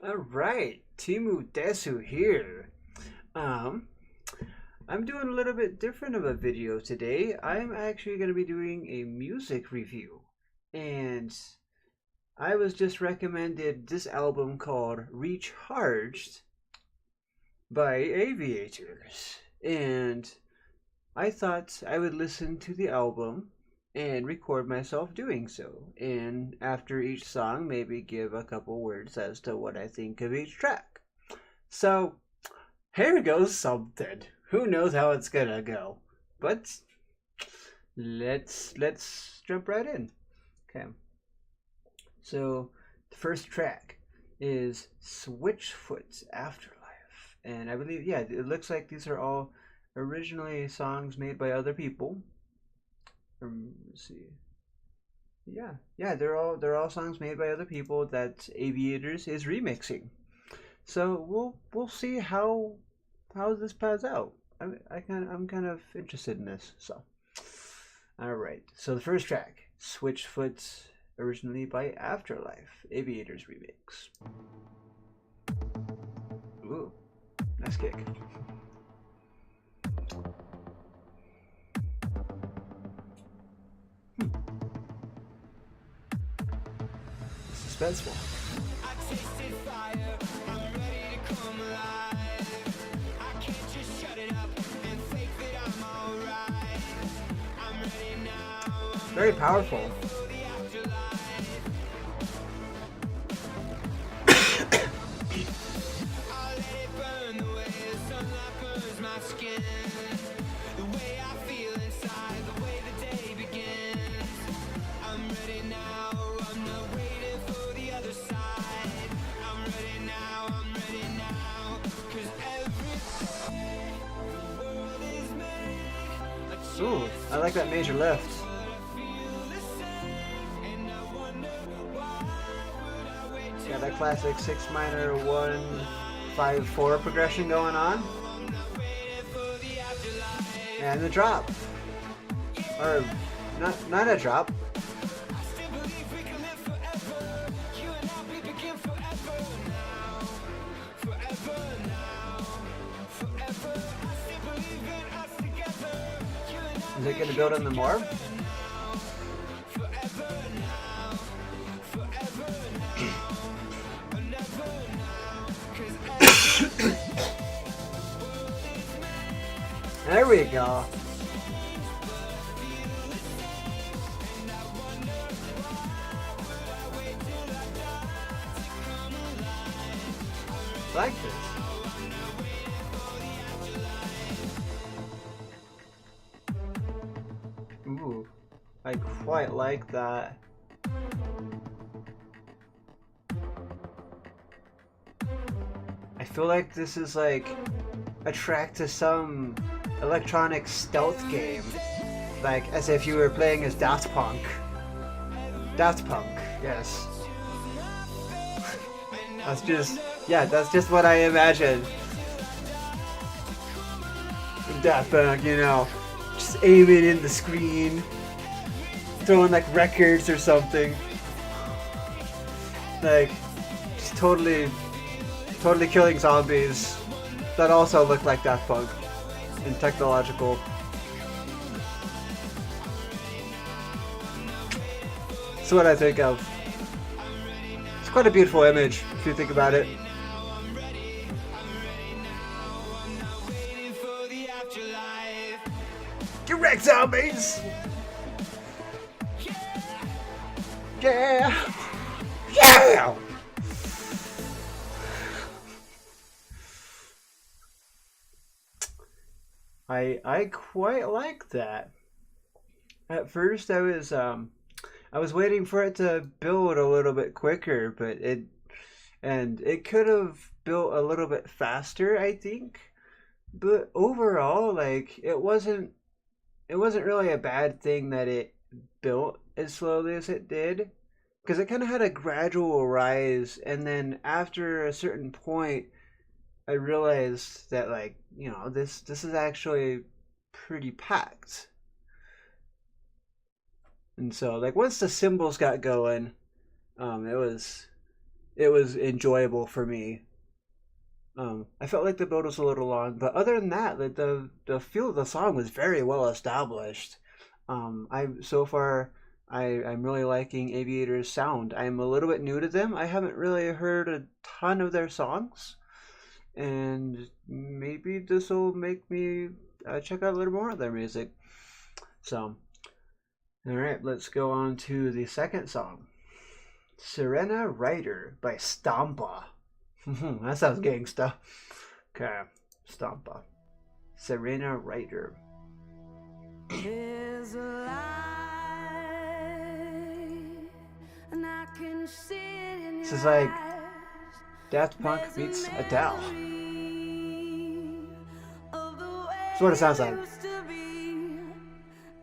All right, Timu Desu here. Um, I'm doing a little bit different of a video today. I'm actually going to be doing a music review, and I was just recommended this album called "ReCharged" by Aviators, and I thought I would listen to the album and record myself doing so, and after each song, maybe give a couple words as to what I think of each track. So here goes something. Who knows how it's gonna go? But let's jump right in. Okay. So the first track is Switchfoot's Afterlife. And I believe it looks like these are all originally songs made by other people. Let's see. Yeah, they're all songs made by other people that Aviators is remixing. So we'll see how this pans out. I'm kind of interested in this. So, all right. So the first track, Switchfoot, originally by Afterlife, Aviators remix. Ooh, nice kick. Suspenseful. I tasted fire. I'm ready to come alive. I can't just shut it up and fake that I'm alright. I'm ready now. Very powerful. I'll let it burn the way the sunlight burns my skin. The way I feel inside, the way the day begins. I'm ready now. I'm not waiting for the other side. I'm ready now. I'm ready now. 'Cause every day the world is made. Ooh, I like that major lift. Yeah, that classic 6 minor 1 5 4 progression going on. And the drop. Or not a drop. Is it gonna build on the more? There we go. I like this. Ooh, I quite like that. I feel like this is like a track to some electronic stealth game. Like as if you were playing as Daft Punk. Daft Punk, yes. That's just what I imagine. Daft Punk, just aiming in the screen, throwing like records or something. Like, just totally killing zombies that also look like Daft Punk and technological. That's what I think of. It's quite a beautiful image if you think about it. Get wrecked, zombies! Yeah! Yeah! I quite like that. At first I was waiting for it to build a little bit quicker, but it could have built a little bit faster, I think. But overall, like it wasn't really a bad thing that it built as slowly as it did, because it kind of had a gradual rise, and then after a certain point I realized that, like, this is actually pretty packed. And so, like, once the cymbals got going, it was it was enjoyable for me. I felt like the build was a little long, but other than that, the feel of the song was very well established. I'm really liking Aviators' sound. I'm a little bit new to them. I haven't really heard a ton of their songs, and maybe this will make me check out a little more of their music. So, all right, let's go on to the second song, "Serena Rider" by Stompa. That sounds gangsta. Okay, Stompa. Serena Rider. There's a light, and I can see it in This your is like eyes. Daft Punk There's a meets Adele. memory of the way That's what it sounds like. it used to be.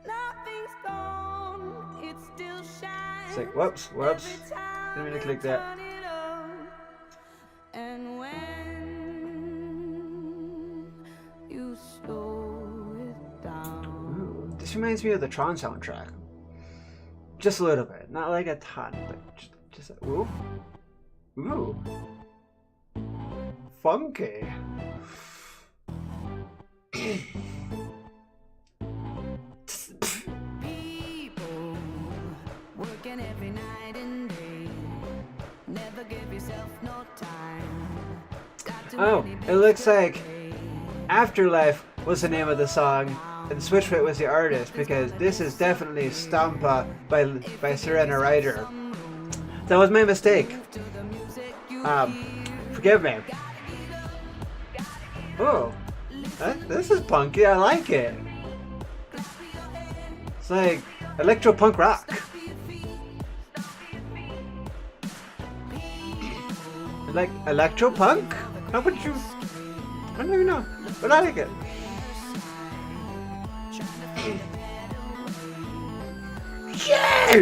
Nothing's gone, it still shines. It's like, whoops. Every time Didn't mean to you click that. turn it on. And when you slow it down. Ooh, this reminds me of the Tron soundtrack. Just a little bit. Not like a ton, but just ooh. Ooh. Funky. People working every night and day. Never give yourself no time. Got too Oh, many it bills looks to like pay. Afterlife was the name of the song, and Switchfoot was the artist, because this is definitely Stompa by Serena Rider. That was my mistake. To the music you Forgive me. Oh, this is punky. I like it. It's like electro punk rock. Like electro punk? How would you? I don't even know, but I like it. Yeah!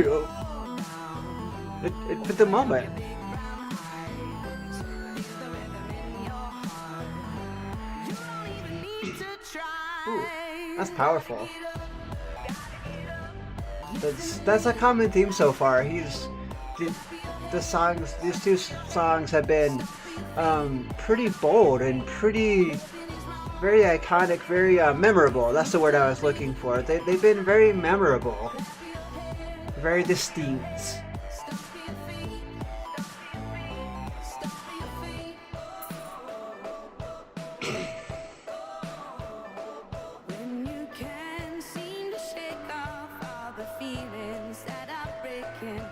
It fit the moment. Ooh, that's powerful. That's a common theme so far. These two songs have been pretty bold and very iconic, very memorable. That's the word I was looking for. They've been very memorable, very distinct. When you can't seem to shake off all the feelings that are breaking,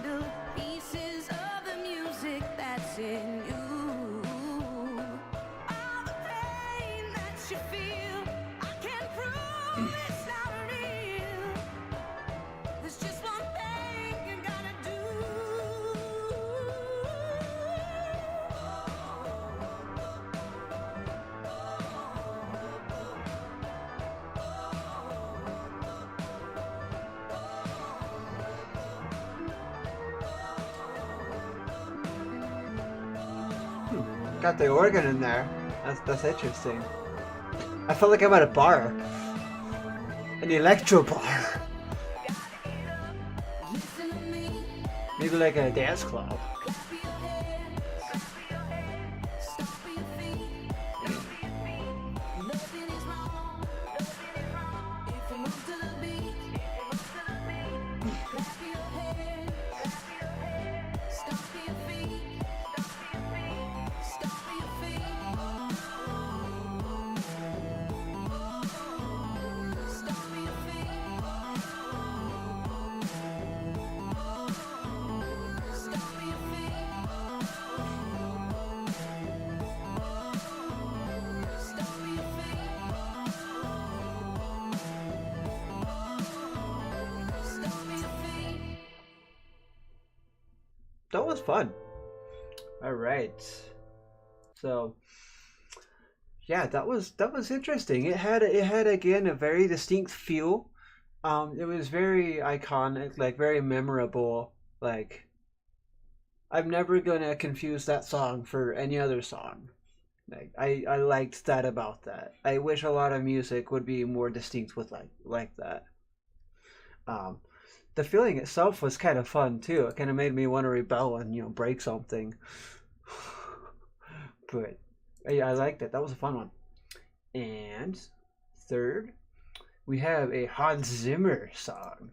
little pieces of the music that's in you. All the pain that you feel, I can't prove it's not real. There's just one thing you gotta do. Got the organ in there. That's interesting. I felt like I'm at a bar, an electro bar, Listen to me. maybe like a dance club. That was fun. All right. So yeah, that was interesting. It had again a very distinct feel. It was very iconic, like very memorable. Like I'm never gonna confuse that song for any other song. Like I liked that about that. I wish a lot of music would be more distinct with like that. Um, the feeling itself was kind of fun too. It kind of made me want to rebel and break something. But yeah, I liked it. That was a fun one. And third, we have a Hans Zimmer song.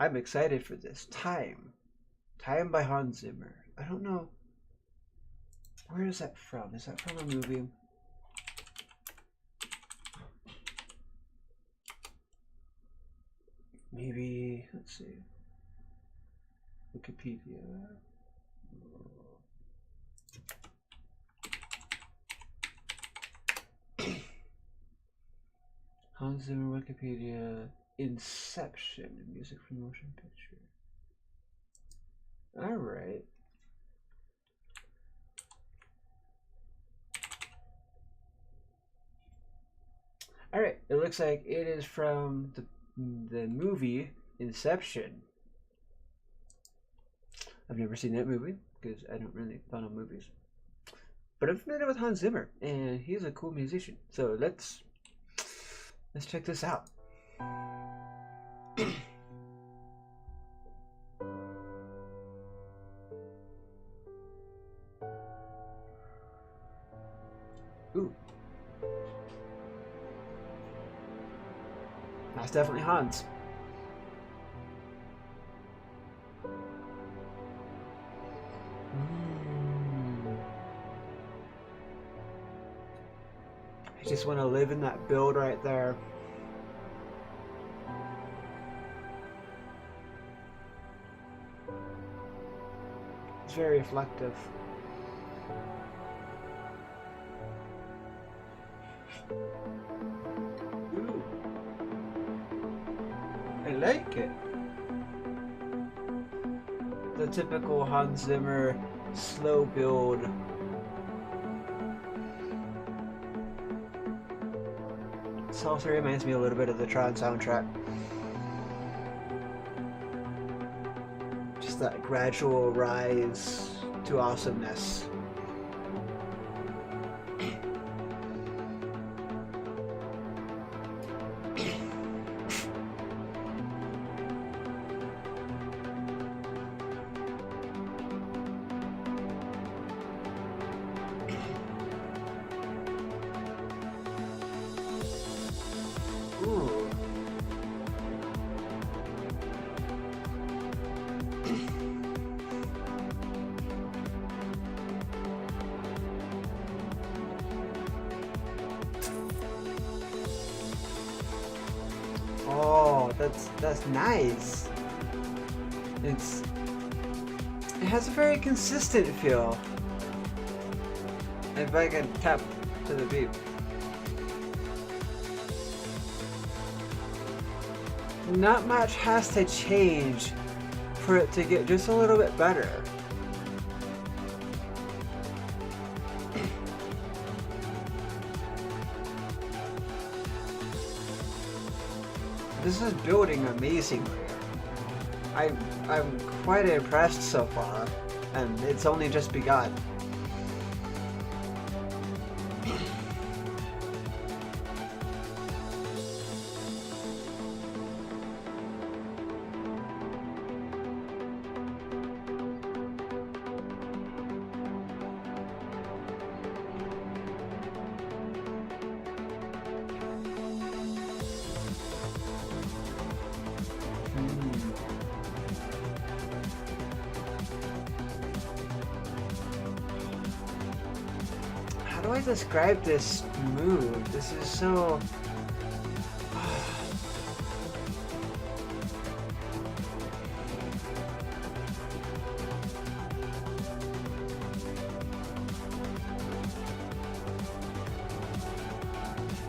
I'm excited for this. Time by Hans Zimmer. I don't know. Where is that from? Is that from a movie? Maybe, let's see. Wikipedia. Hans Zimmer, Wikipedia. Inception, music for motion picture. Alright. Alright, it looks like it is from the movie Inception. I've never seen that movie because I don't really follow movies. But I'm familiar with Hans Zimmer, and he's a cool musician. So let's check this out. Ooh. That's definitely Hans. I just want to live in that build right there. It's very reflective. Ooh. I like it. The typical Hans Zimmer slow build. This also reminds me a little bit of the Tron soundtrack. Just that gradual rise to awesomeness. Ooh. Oh, that's nice. It has a very consistent feel. If I can tap to the beat. Not much has to change for it to get just a little bit better. This is building amazingly. I'm quite impressed so far, and it's only just begun. How do I describe this mood? This is so...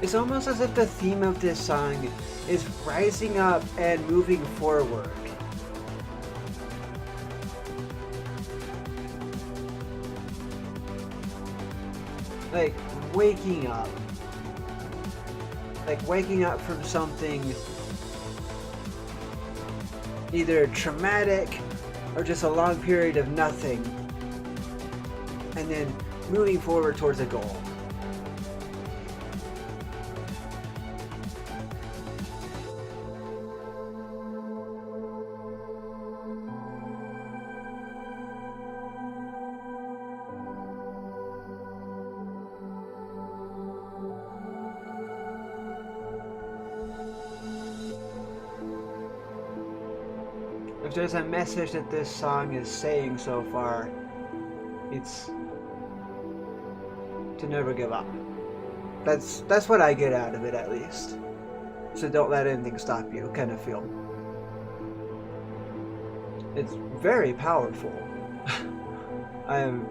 It's almost as if the theme of this song is rising up and moving forward. Like waking up. Like waking up from something either traumatic or just a long period of nothing. And then moving forward towards a goal. if there's a message that this song is saying so far, it's to never give up. That's what I get out of it, at least. So don't let anything stop you, kind of feel. It's very powerful. I'm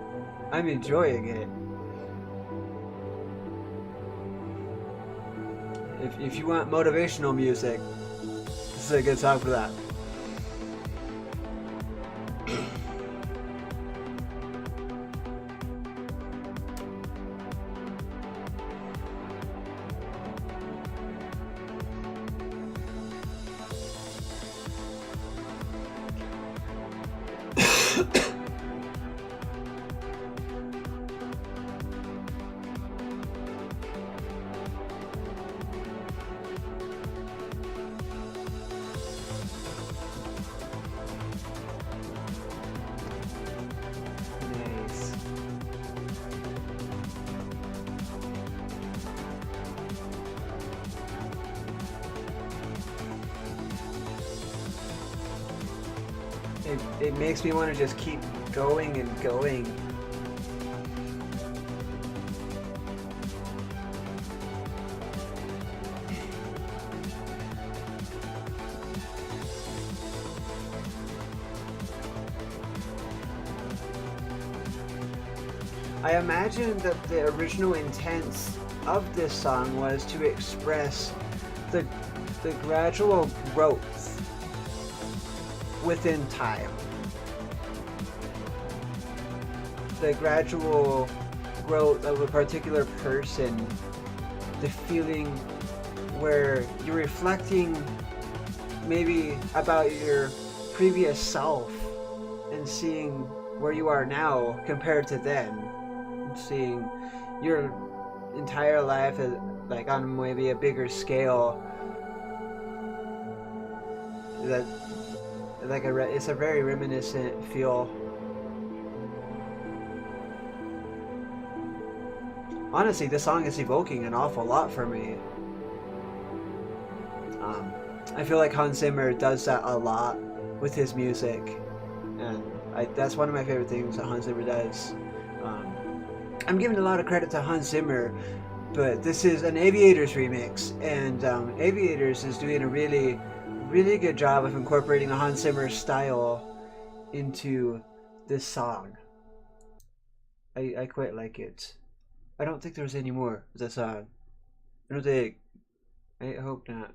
enjoying it. If you want motivational music, this is a good song for that. Nice. It makes me want to just keep going and going. I imagine that the original intent of this song was to express the gradual growth within time. The gradual growth of a particular person. The feeling where you're reflecting maybe about your previous self and seeing where you are now compared to then. Seeing your entire life as, like, on maybe a bigger scale. That like it's a very reminiscent feel. Honestly, this song is evoking an awful lot for me. I feel like Hans Zimmer does that a lot with his music, and that's one of my favorite things that Hans Zimmer does. I'm giving a lot of credit to Hans Zimmer, but this is an Aviators remix, and Aviators is doing a really, really good job of incorporating the Hans Zimmer style into this song. I quite like it. I don't think there's any more of this song. I don't think. I hope not.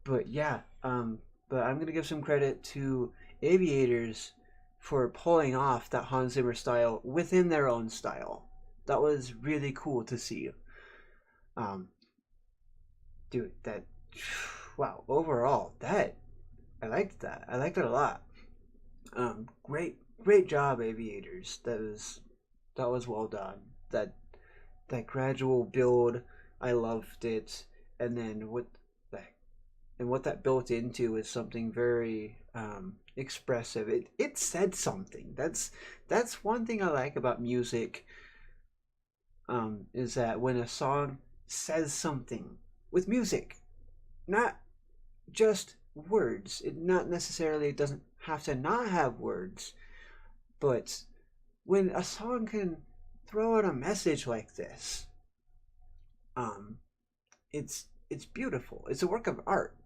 But yeah, but I'm gonna give some credit to Aviators for pulling off that Hans Zimmer style within their own style. That was really cool to see. Dude, that, wow, overall, I liked that. I liked it a lot. Great job, Aviators. That was well done. That gradual build, I loved it. And then what that built into is something very expressive. It said something. That's one thing I like about music. Is that when a song says something with music, not just words. It not necessarily doesn't have to not have words, but when a song can throw out a message like this, it's beautiful. It's a work of art.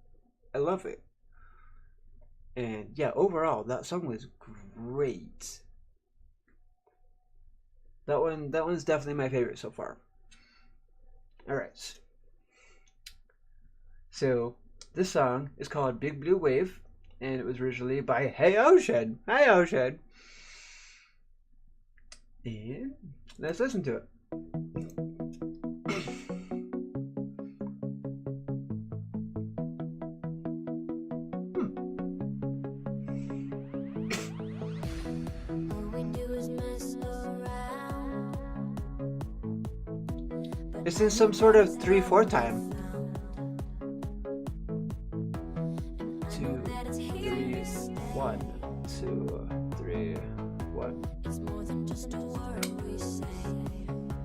I love it. And yeah, overall, that song was great. That one's definitely my favorite so far. All right. So this song is called Big Blue Wave, and it was originally by Hey Ocean. Hey Ocean. And let's listen to it. It's in some sort of 3/4 time. 2, 3, 1, 2, 3, 1.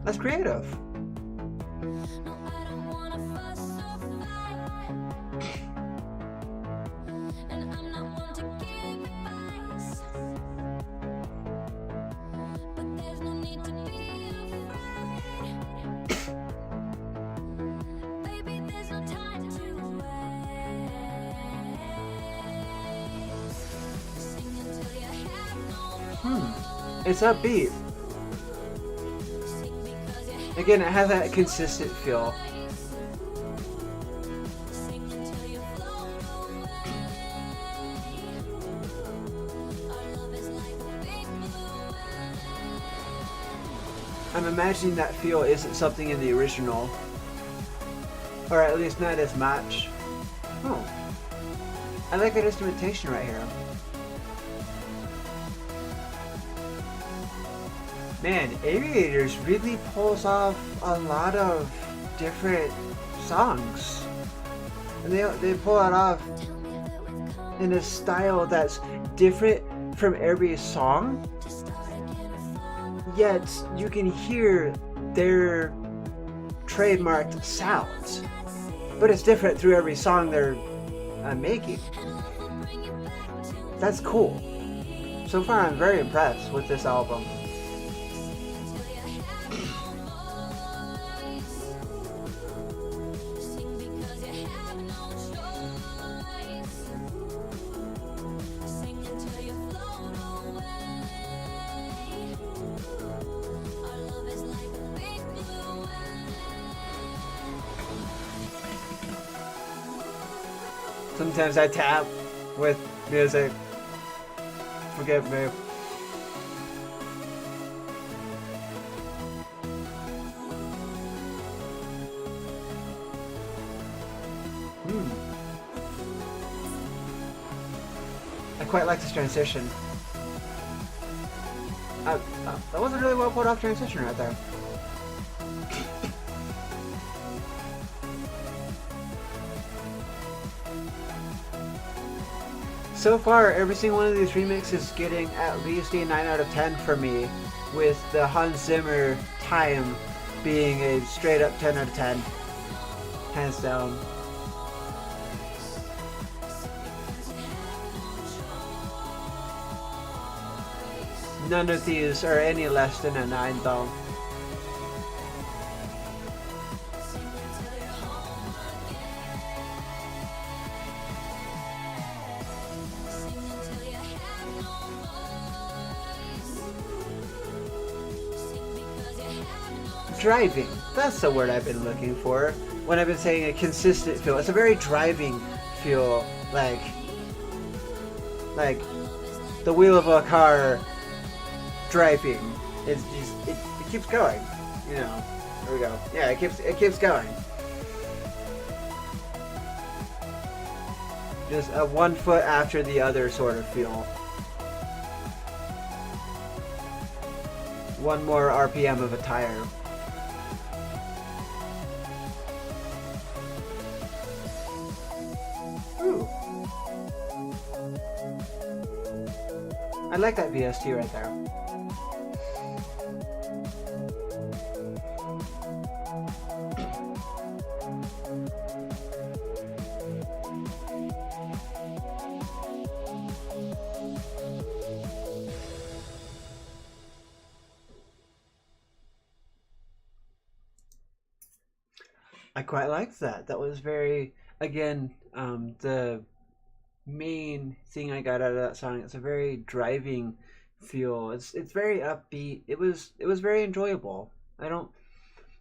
That's creative. It's upbeat. Again, it has that consistent feel. I'm imagining that feel isn't something in the original. Or at least not as much. Oh. I like that instrumentation right here. Man, Aviators really pulls off a lot of different songs. And they pull it off in a style that's different from every song. Yet you can hear their trademarked sounds. But it's different through every song they're making. That's cool. So far I'm very impressed with this album. Sometimes I tap with music. Forgive me. I quite like this transition. That was a really well pulled off transition right there. So far, every single one of these remixes is getting at least a 9 out of 10 for me, with the Hans Zimmer Time being a straight up 10 out of 10. Hands down. None of these are any less than a 9 though. Driving. That's the word I've been looking for when I've been saying a consistent feel. It's a very driving feel, like the wheel of a car driving. It's just it keeps going. You know. There we go. Yeah, it keeps going. Just a one foot after the other sort of feel. One more RPM of a tire. Ooh. I like that VST right there. I quite liked that. That was very, again, the main thing I got out of that song. It's a very driving feel. It's very upbeat. It was very enjoyable. I don't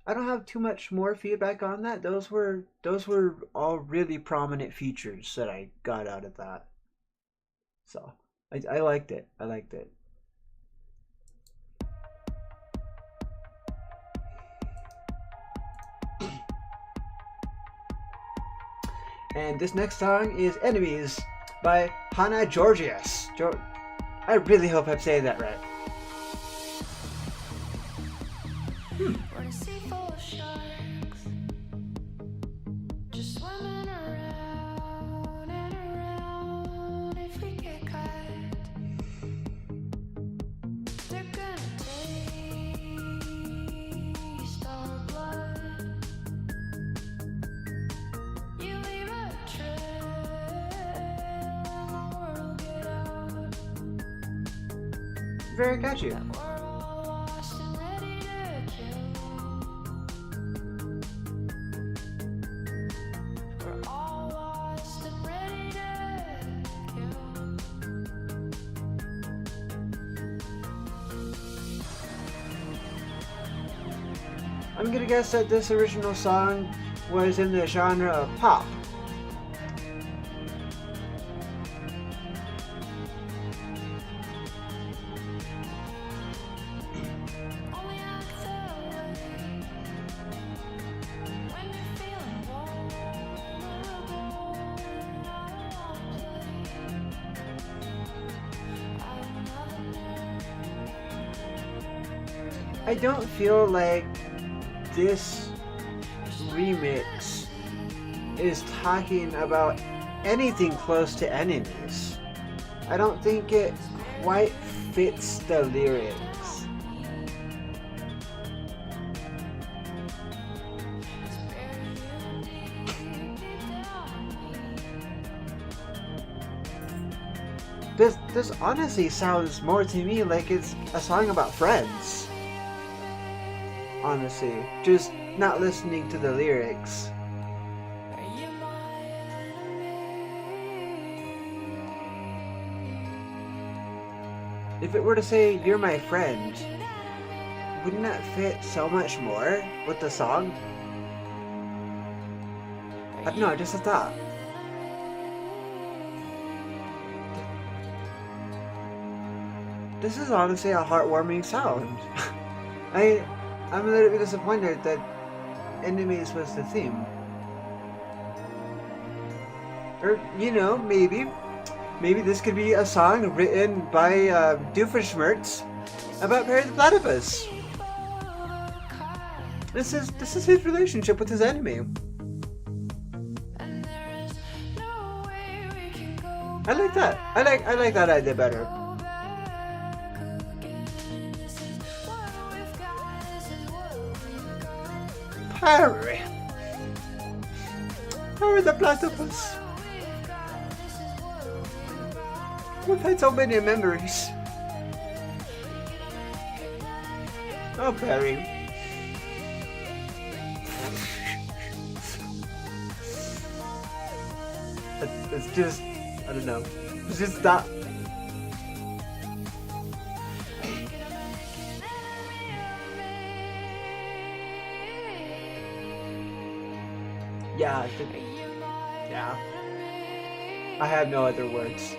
have too much more feedback on that. Those were all really prominent features that I got out of that. So I liked it. I liked it. And this next song is Enemies by Hannah Georgios. I really hope I'm saying that right. Very catchy. I'm gonna guess that this original song was in the genre of pop. I don't feel like this remix is talking about anything close to enemies. I don't think it quite fits the lyrics. This honestly sounds more to me like it's a song about friends. Honestly, just not listening to the lyrics. If it were to say, "You're my friend," wouldn't that fit so much more with the song? I don't know, just a thought. This is honestly a heartwarming sound. I'm a little bit disappointed that enemies was the theme. Or, you know, maybe this could be a song written by Doofenshmirtz about Perry the Platypus. This is his relationship with his enemy. I like that. I like that idea better. Perry the Platypus. We've had so many memories. Oh, Perry. It's just, I don't know. It's just that. Yeah, I think. Yeah. I have no other words.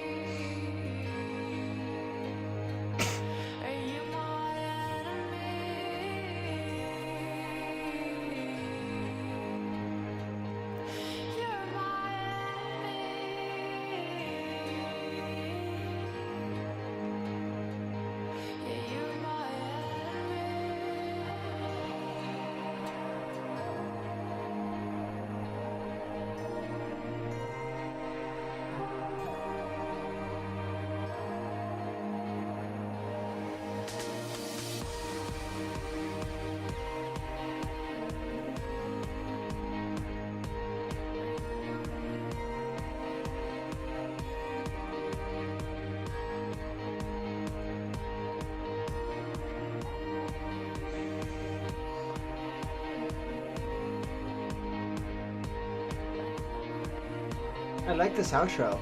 I like this outro.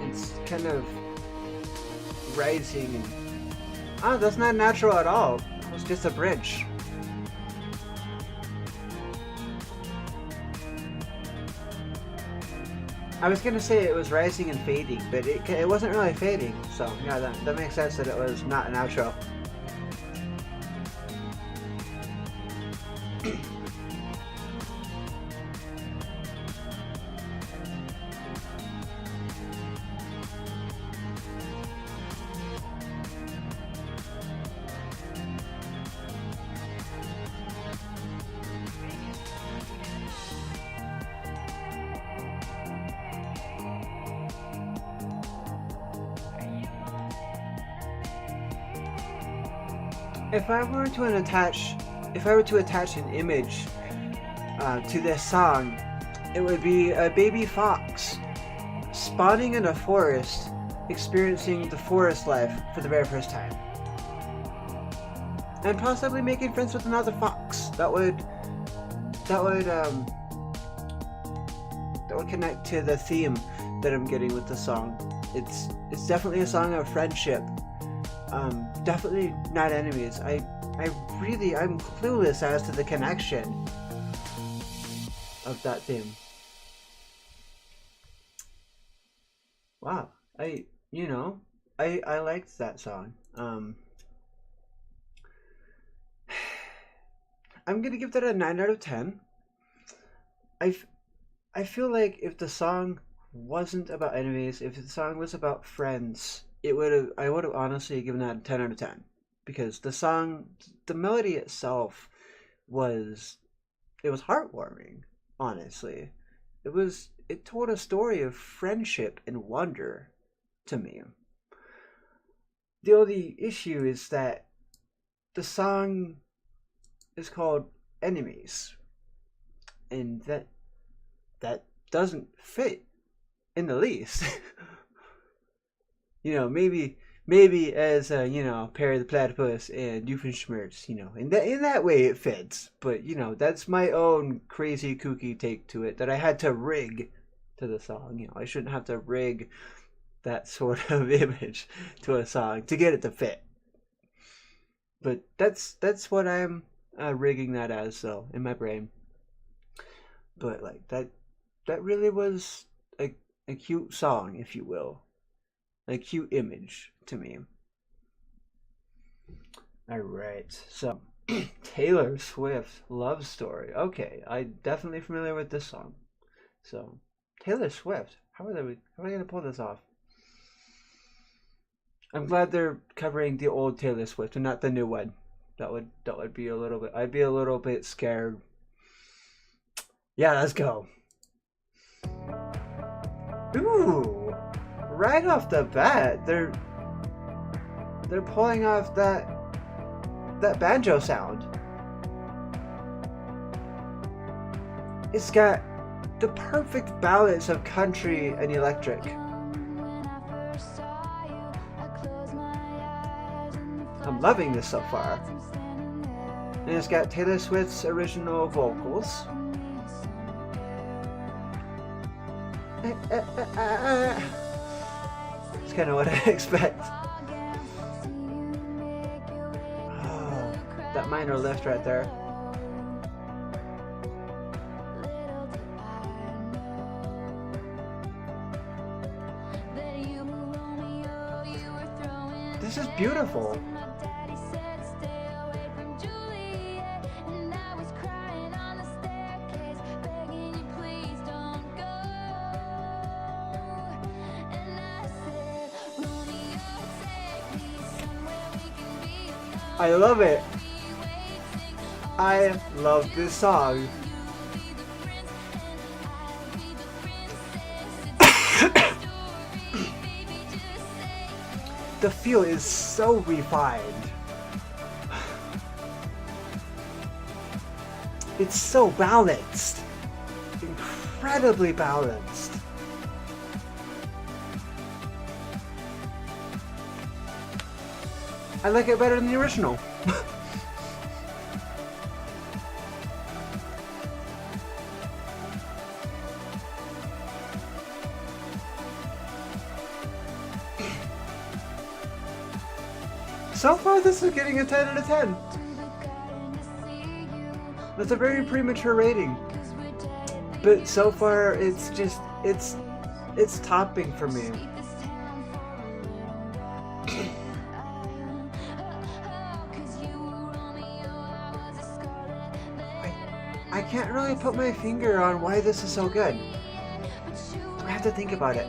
It's kind of rising and... Oh, that's not natural at all. It's just a bridge. I was gonna say it was rising and fading, but it wasn't really fading. So yeah, that makes sense that it was not an outro. If I were to attach an image to this song, it would be a baby fox spawning in a forest, experiencing the forest life for the very first time, and possibly making friends with another fox. That would connect to the theme that I'm getting with the song. It's definitely a song of friendship. Definitely not enemies. I'm clueless as to the connection of that theme. Wow, I liked that song. I'm gonna give that a 9 out of 10. I feel like if the song wasn't about enemies, if the song was about friends, I would have honestly given that a 10 out of 10, because the melody itself was heartwarming. Honestly, it told a story of friendship and wonder to me. The only issue is that the song is called Enemies, and that doesn't fit in the least. Maybe as Perry the Platypus and Doofenshmirtz, in that way it fits. But that's my own crazy kooky take to it that I had to rig to the song. I shouldn't have to rig that sort of image to a song to get it to fit. But that's what I'm rigging that as, though, in my brain. But like that really was a cute song, if you will. A cute image to me. Alright, so Taylor Swift Love Story. Okay, I'm definitely familiar with this song. So Taylor Swift, how are they gonna pull this off? I'm glad they're covering the old Taylor Swift and not the new one. That would be a little bit, I'd be a little bit scared. Yeah, let's go. Ooh, right off the bat, they're pulling off that banjo sound. It's got the perfect balance of country and electric. I'm loving this so far. And it's got Taylor Swift's original vocals. It's kind of what I expect. Oh, that minor lift right there. This is beautiful. I love it. I love this song. The feel is so refined. It's so balanced. Incredibly balanced. I like it better than the original. So far, this is getting a 10 out of 10. That's a very premature rating. But so far, it's topping for me. I can't really put my finger on why this is so good. I have to think about it.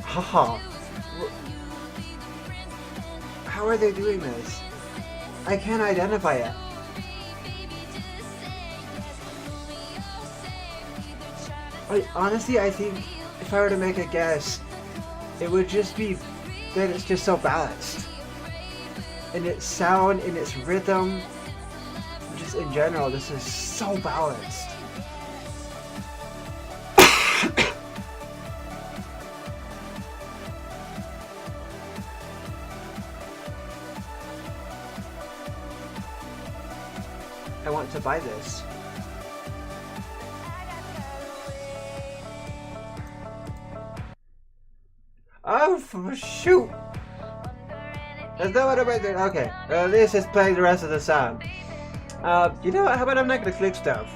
Haha. How are they doing this? I can't identify it. Honestly, I think if I were to make a guess, it would just be that it's just so balanced. In its sound, in its rhythm, just in general, this is so balanced. I want to buy this. Oh, shoot! That's not what I'm doing. Okay, let's just play the rest of the song. You know what? How about I'm not gonna click stuff?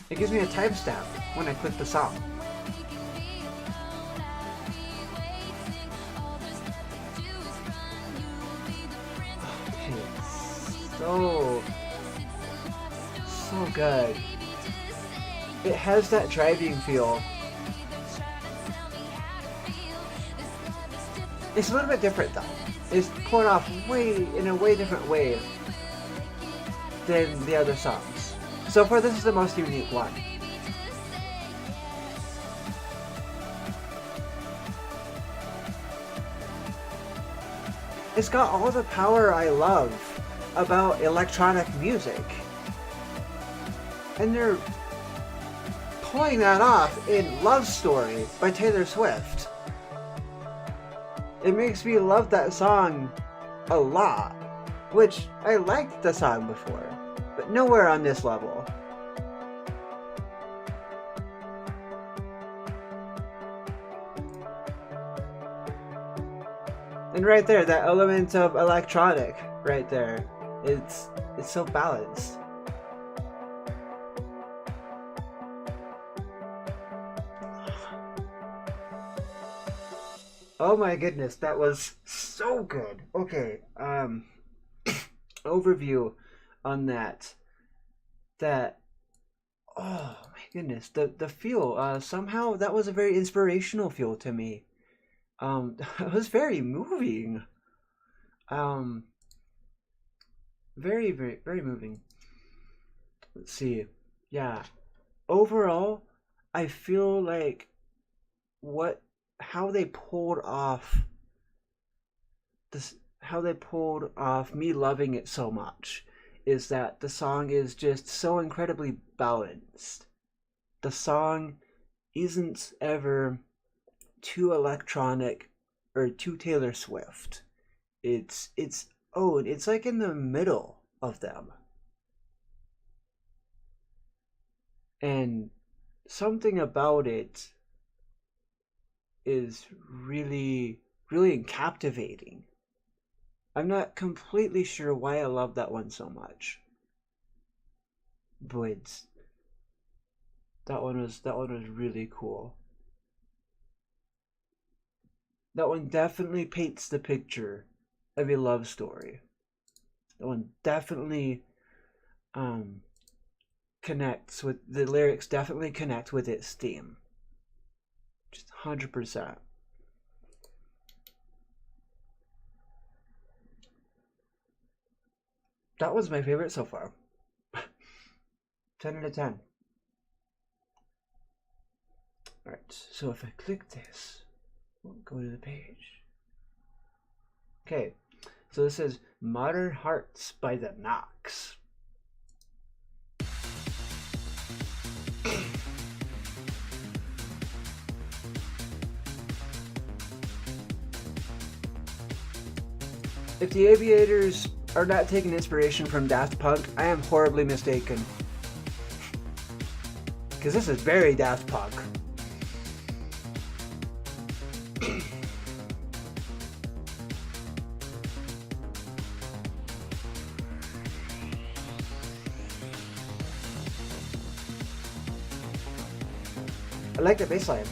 It gives me a timestamp when I click the song. Okay, so good. It has that driving feel. It's a little bit different though. It's pulling off in a way different way than the other songs. So far, this is the most unique one. It's got all the power I love about electronic music. And they're pulling that off in Love Story by Taylor Swift. It makes me love that song a lot, which I liked the song before, but nowhere on this level. And right there, that element of electronic right there, it's so balanced. Oh my goodness, that was so good. Okay, overview on that. Oh my goodness, the feel, somehow that was a very inspirational feel to me. It was very moving. Very, very, very moving. Let's see. Yeah. Overall, I feel like how they pulled off me loving it so much is that the song is just so incredibly balanced. The song isn't ever too electronic or too Taylor Swift. It's like in the middle of them. And something about it is really, really captivating. I'm not completely sure why I love that one so much, but that one was really cool. That one definitely paints the picture of a love story. That one definitely connects with the lyrics. Definitely connect with its theme. Just 100%. That was my favorite so far. 10 out of 10. Alright, so if I click this, we'll go to the page. Okay, so this is Modern Hearts by the Knocks. If the Aviators are not taking inspiration from Daft Punk, I am horribly mistaken. Because this is very Daft Punk. I like the bass line.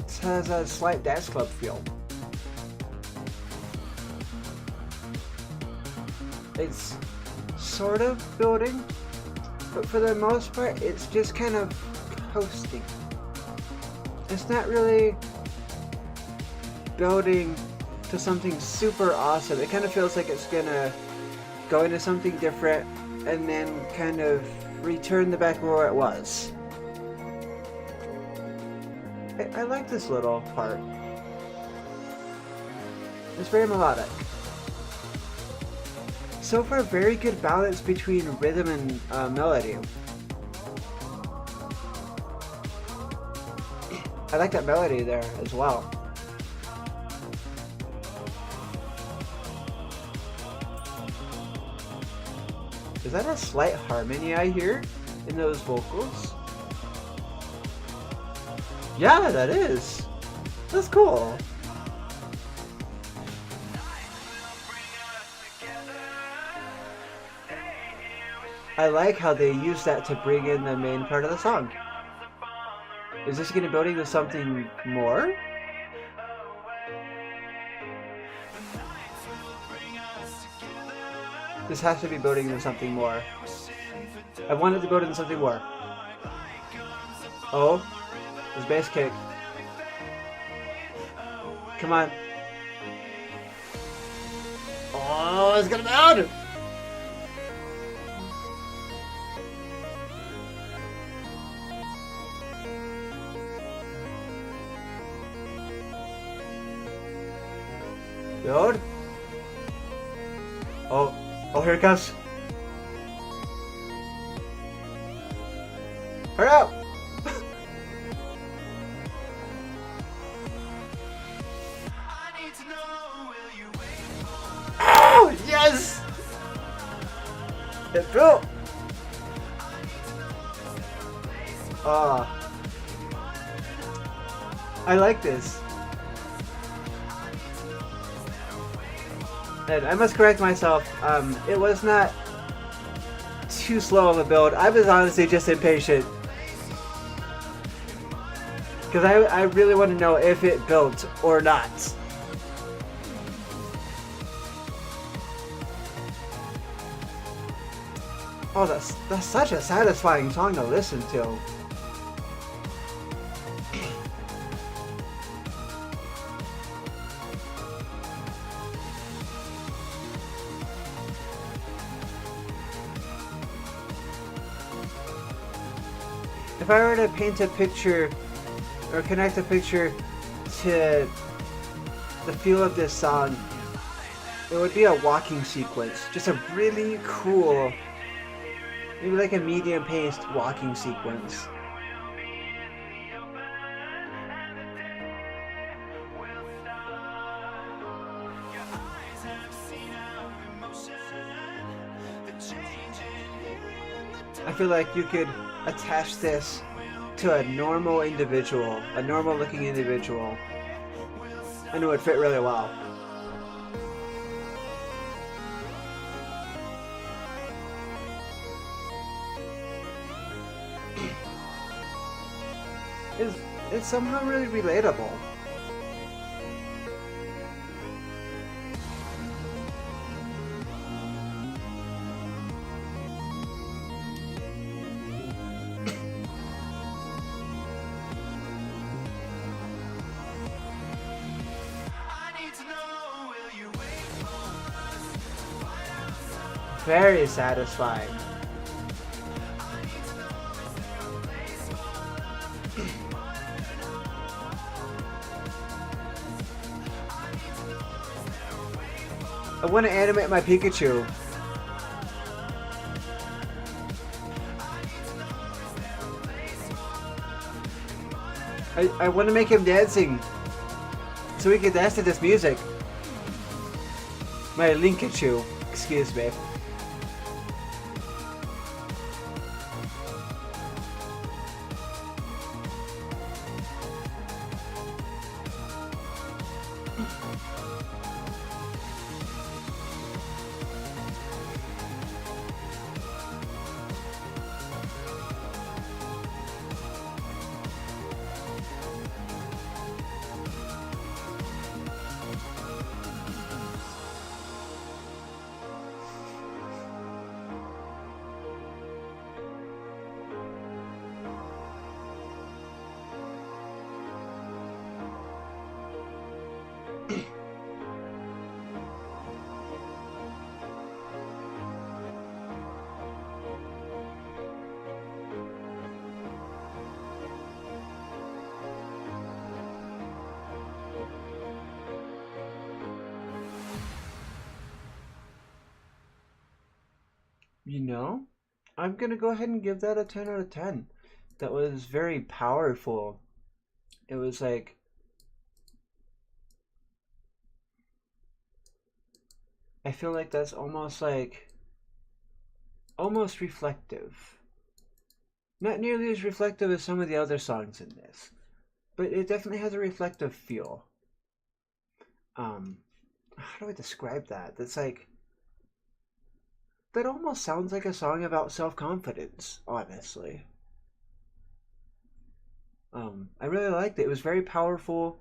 This has a slight dance club feel. It's sort of building, but for the most part, it's just kind of coasting. It's not really building to something super awesome. It kind of feels like it's gonna go into something different and then kind of return the back where it was. I like this little part. It's very melodic. So far, very good balance between rhythm and melody. I like that melody there as well. Is that a slight harmony I hear in those vocals? Yeah, that is. That's cool. I like how they use that to bring in the main part of the song. Is this going to build into something more? This has to be building into something more. I want it to build into something more. Oh, this bass kick. Come on. Oh, it's gonna build! Build. Oh, here it comes. Hurry up! Oh, yes! It built! I like this. And I must correct myself, it was not too slow of a build. I was honestly just impatient. Because I really want to know if it built or not. Oh, that's such a satisfying song to listen to. If I were to paint a picture or connect a picture to the feel of this song, it would be a walking sequence. Just a really cool, maybe like a medium-paced walking sequence. I feel like you could attach this to a normal individual, a normal looking individual, and it would fit really well. It's somehow really relatable. Very satisfying. I want to animate my Pikachu. I want to make him dancing so we can dance to this music. My Linkachu, excuse me. You know, I'm gonna go ahead and give that a 10 out of 10. That was very powerful. It was like, I feel like that's almost reflective. Not nearly as reflective as some of the other songs in this, but it definitely has a reflective feel. How do I describe that? That's like, that almost sounds like a song about self-confidence, honestly. I really liked it. It was very powerful.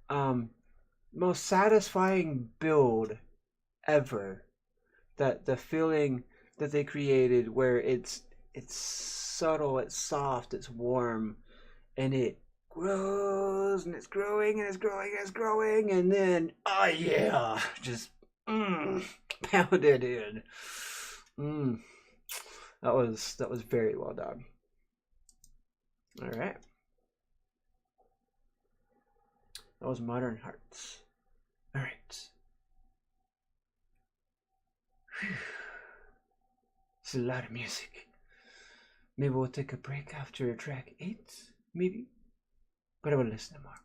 Most satisfying build ever. That the feeling that they created, where it's subtle, it's soft, it's warm, and it grows and it's growing and it's growing and it's growing, and then oh yeah, just pound it in. Mm. That was very well done. All right. That was Modern Hearts. All right. Whew. It's a lot of music. Maybe we'll take a break after track 8, maybe? But I will listen to more.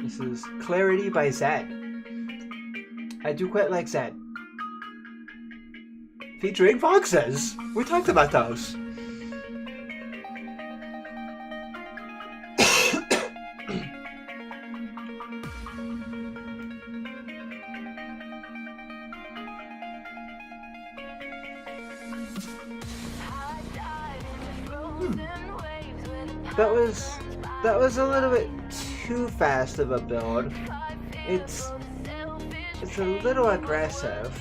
This is Clarity by Zed. I do quite like Zed. Featuring Foxes. We talked about those. That was a little bit too fast of a build. It's a little aggressive.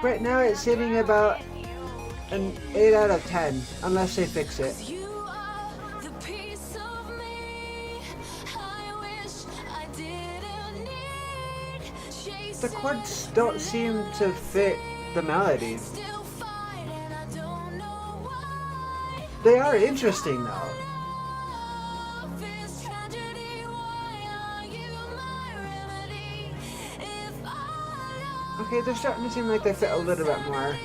Right now it's sitting about an 8 out of 10, unless they fix it. The chords don't seem to fit the melody. They are interesting though. Okay, they're starting to seem like they fit a little bit more.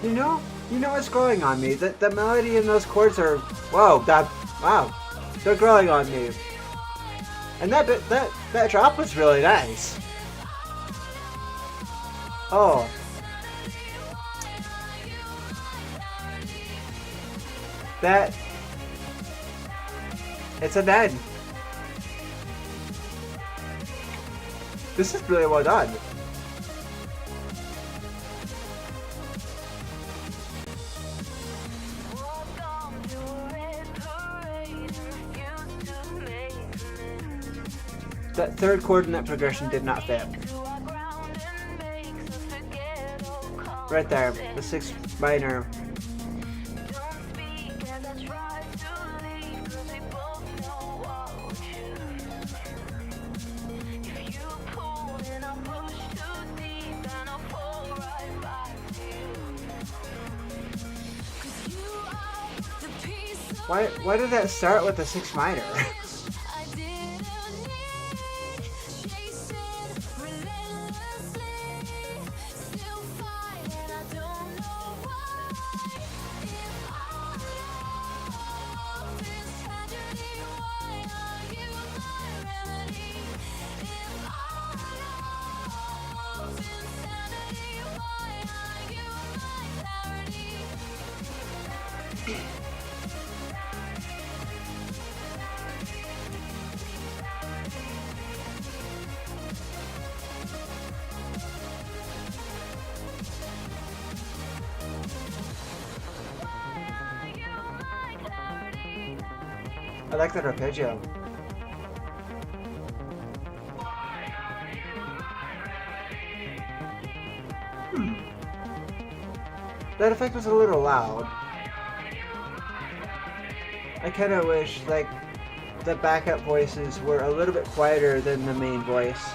You know what's growing on me? The melody in those chords are, wow, they're growing on me. And that drop was really nice. Oh. It's an end. This is really well done. That third chord in that progression did not fit. Right there, the 6th minor. Why did that start with the 6th minor? I like that arpeggio. That effect was a little loud. I kind of wish like the backup voices were a little bit quieter than the main voice.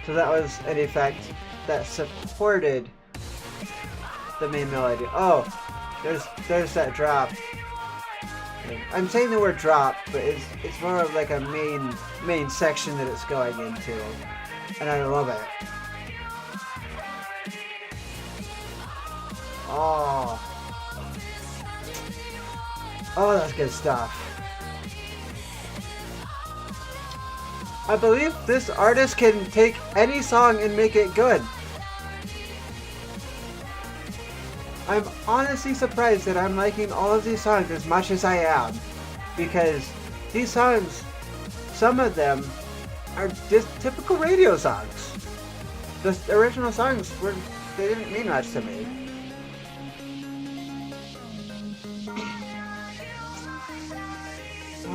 So that was an effect that supported the main melody. Oh, there's that drop. I'm saying the word drop, but it's more of like a main section that it's going into, and I love it. Oh, that's good stuff. I believe this artist can take any song and make it good. I'm honestly surprised that I'm liking all of these songs as much as I am, because these songs, some of them, are just typical radio songs. The original songs they didn't mean much to me.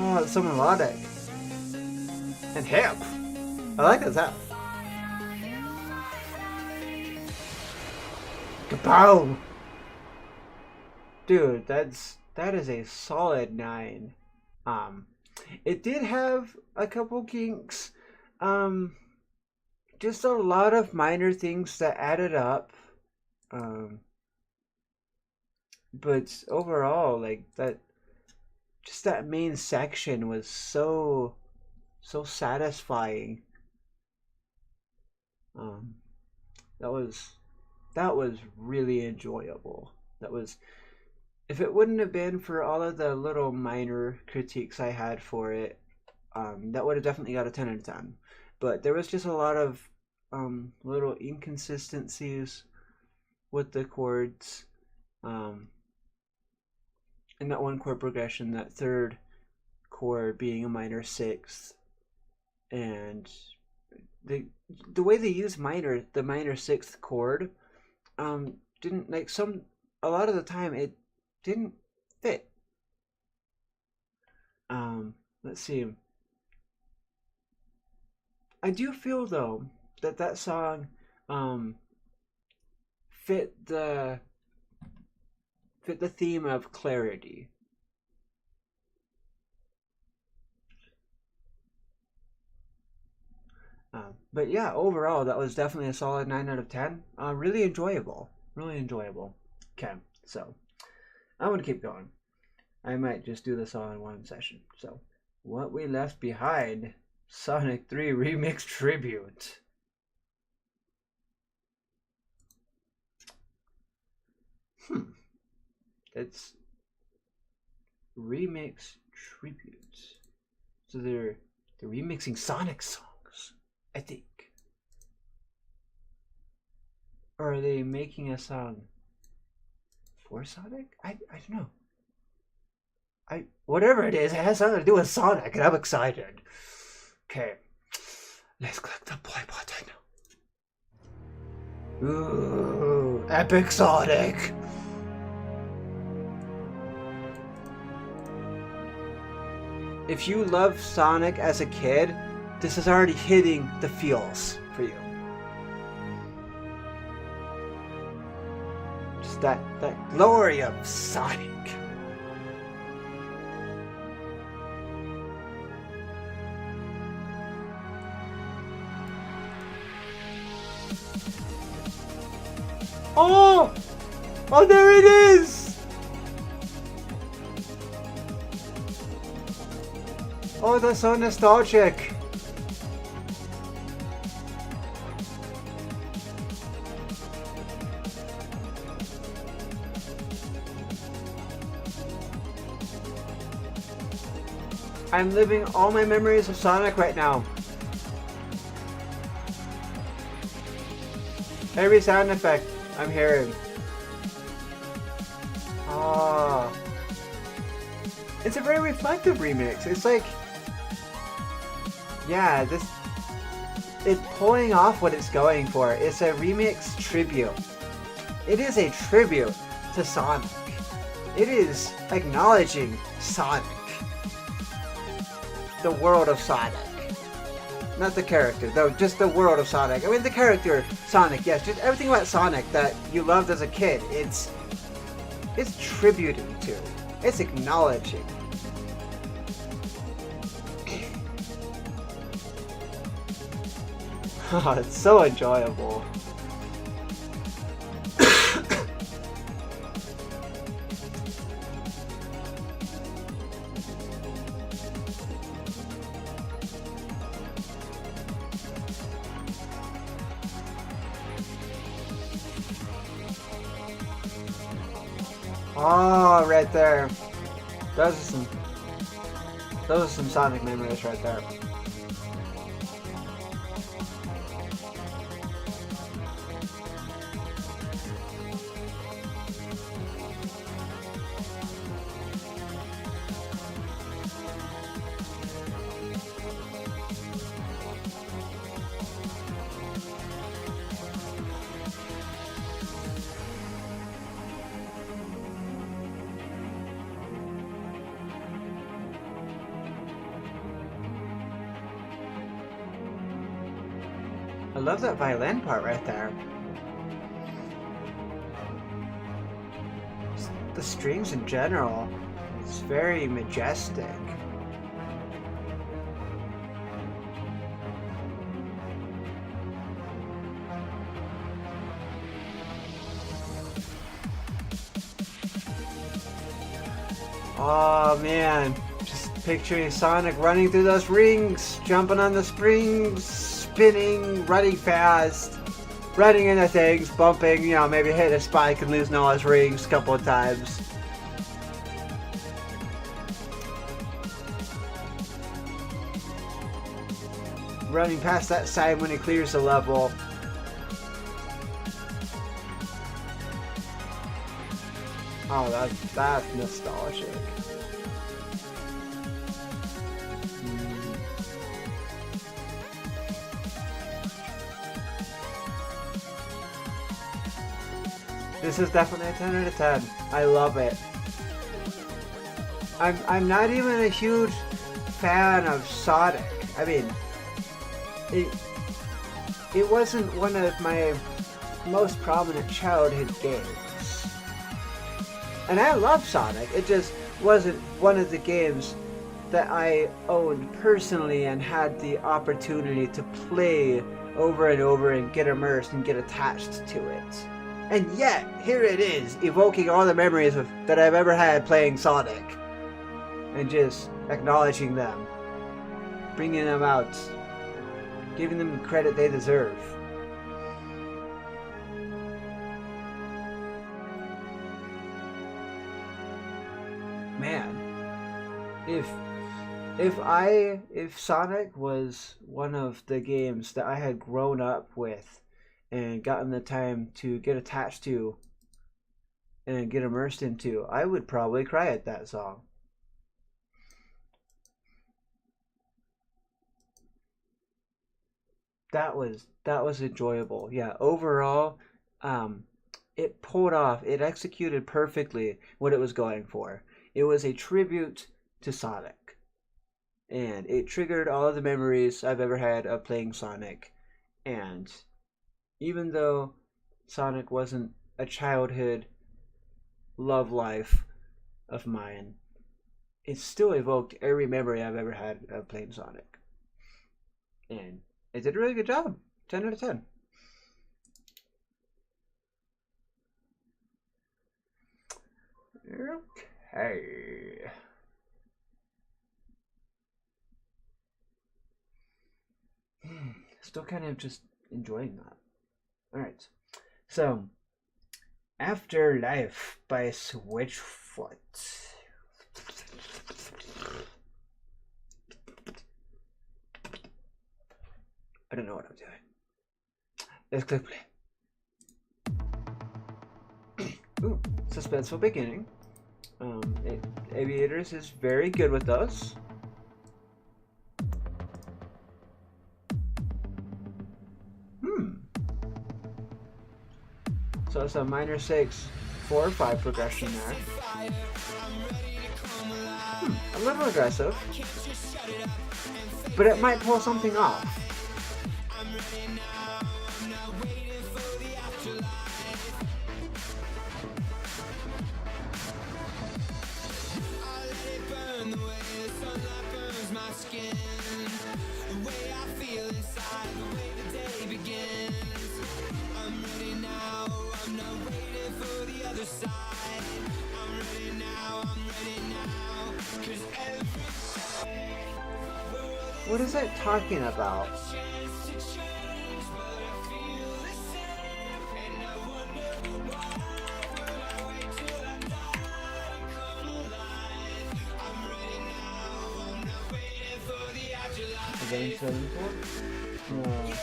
Oh, it's so melodic and hip. I like that sound. Kapow! Dude, that is a solid 9. It did have a couple kinks. Just a lot of minor things that added up. But overall, like that main section was so satisfying. That was really enjoyable. If it wouldn't have been for all of the little minor critiques I had for it, that would have definitely got a 10 out of 10. But there was just a lot of little inconsistencies with the chords. In that one chord progression, that third chord being a minor 6th, and the way they use the minor 6th chord, didn't like a lot of the time it didn't fit. Let's see. I do feel though that song fit the theme of clarity. But yeah, overall that was definitely a solid 9 out of 10. Really enjoyable. Okay, so I'm gonna keep going. I might just do this all in one session. So, What We Left Behind, Sonic 3 Remix Tribute. It's remix tributes. So they're remixing Sonic songs, I think. Or are they making a song for Sonic? I don't know. Whatever it is, it has something to do with Sonic, and I'm excited. Okay, let's click the play button. Ooh, epic Sonic. If you loved Sonic as a kid, this is already hitting the feels for you. Just that glory of Sonic. Oh! Oh, there it is! Oh, that's so nostalgic. I'm living all my memories of Sonic right now. Every sound effect I'm hearing. Oh. It's a very reflective remix. It's like, yeah, it's pulling off what it's going for. It's a remix tribute. It is a tribute to Sonic. It is acknowledging Sonic. The world of Sonic. Not the character, though, just the world of Sonic. I mean, the character, Sonic, yes, just everything about Sonic that you loved as a kid, it's tributing to. It's acknowledging. Oh, it's so enjoyable. Oh, right there. Those are some Sonic memories right there. I love that violin part right there. The strings in general, it's very majestic. Oh man, just picturing Sonic running through those rings, jumping on the springs, spinning, running fast, running into things, bumping, you know, maybe hit a spike and losing all his rings a couple of times. Running past that side when he clears the level. Oh, that's nostalgic. This is definitely a 10 out of 10. I love it. I'm not even a huge fan of Sonic. I mean, it wasn't one of my most prominent childhood games. And I love Sonic. It just wasn't one of the games that I owned personally and had the opportunity to play over and over and get immersed and get attached to it. And yet, here it is, evoking all the memories that I've ever had playing Sonic. And just acknowledging them. Bringing them out. Giving them the credit they deserve. Man, if Sonic was one of the games that I had grown up with and gotten the time to get attached to and get immersed into, I would probably cry at that song. That was enjoyable. Yeah, overall, it pulled off, it executed perfectly what it was going for. It was a tribute to Sonic. And it triggered all of the memories I've ever had of playing Sonic. And even though Sonic wasn't a childhood love life of mine, it still evoked every memory I've ever had of playing Sonic. And it did a really good job. 10 out of 10. Okay. Still kind of just enjoying that. Alright. So, Afterlife by Switchfoot. I don't know what I'm doing. Let's click play. Ooh, suspenseful beginning. Aviators is very good with those. So it's a minor 6, 4, 5 progression there. A little aggressive, but it might pull something off. What is that talking about? Eventually, no.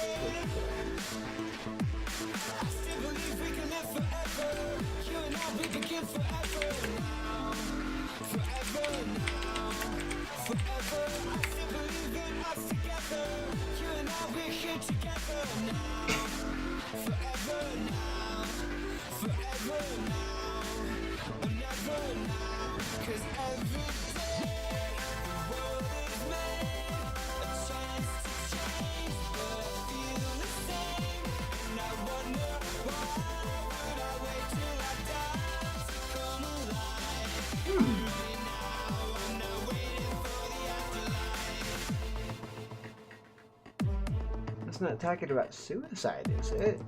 It's not talking about suicide, is it?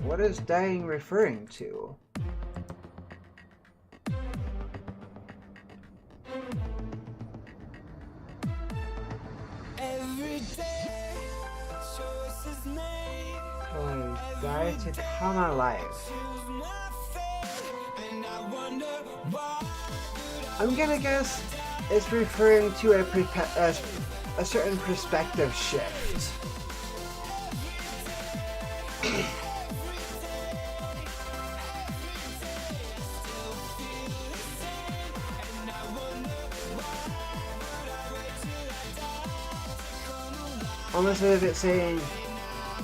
What is dying referring to? Every day, choices made. I die to come alive. I'm gonna guess it's referring to a certain perspective shift. Almost as if it's saying,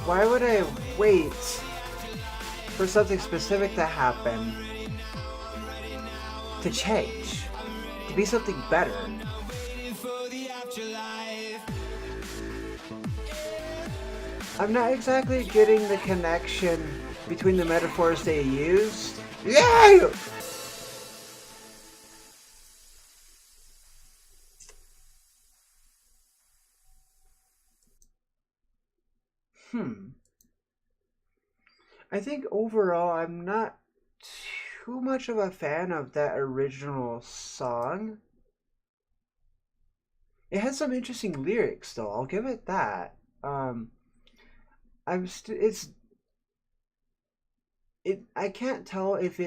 why would I wait for something specific to happen to change, to be something better? I'm not exactly getting the connection between the metaphors they used. Yeah! I think overall I'm not too much of a fan of that original song. It has some interesting lyrics though, I'll give it that. I can't tell if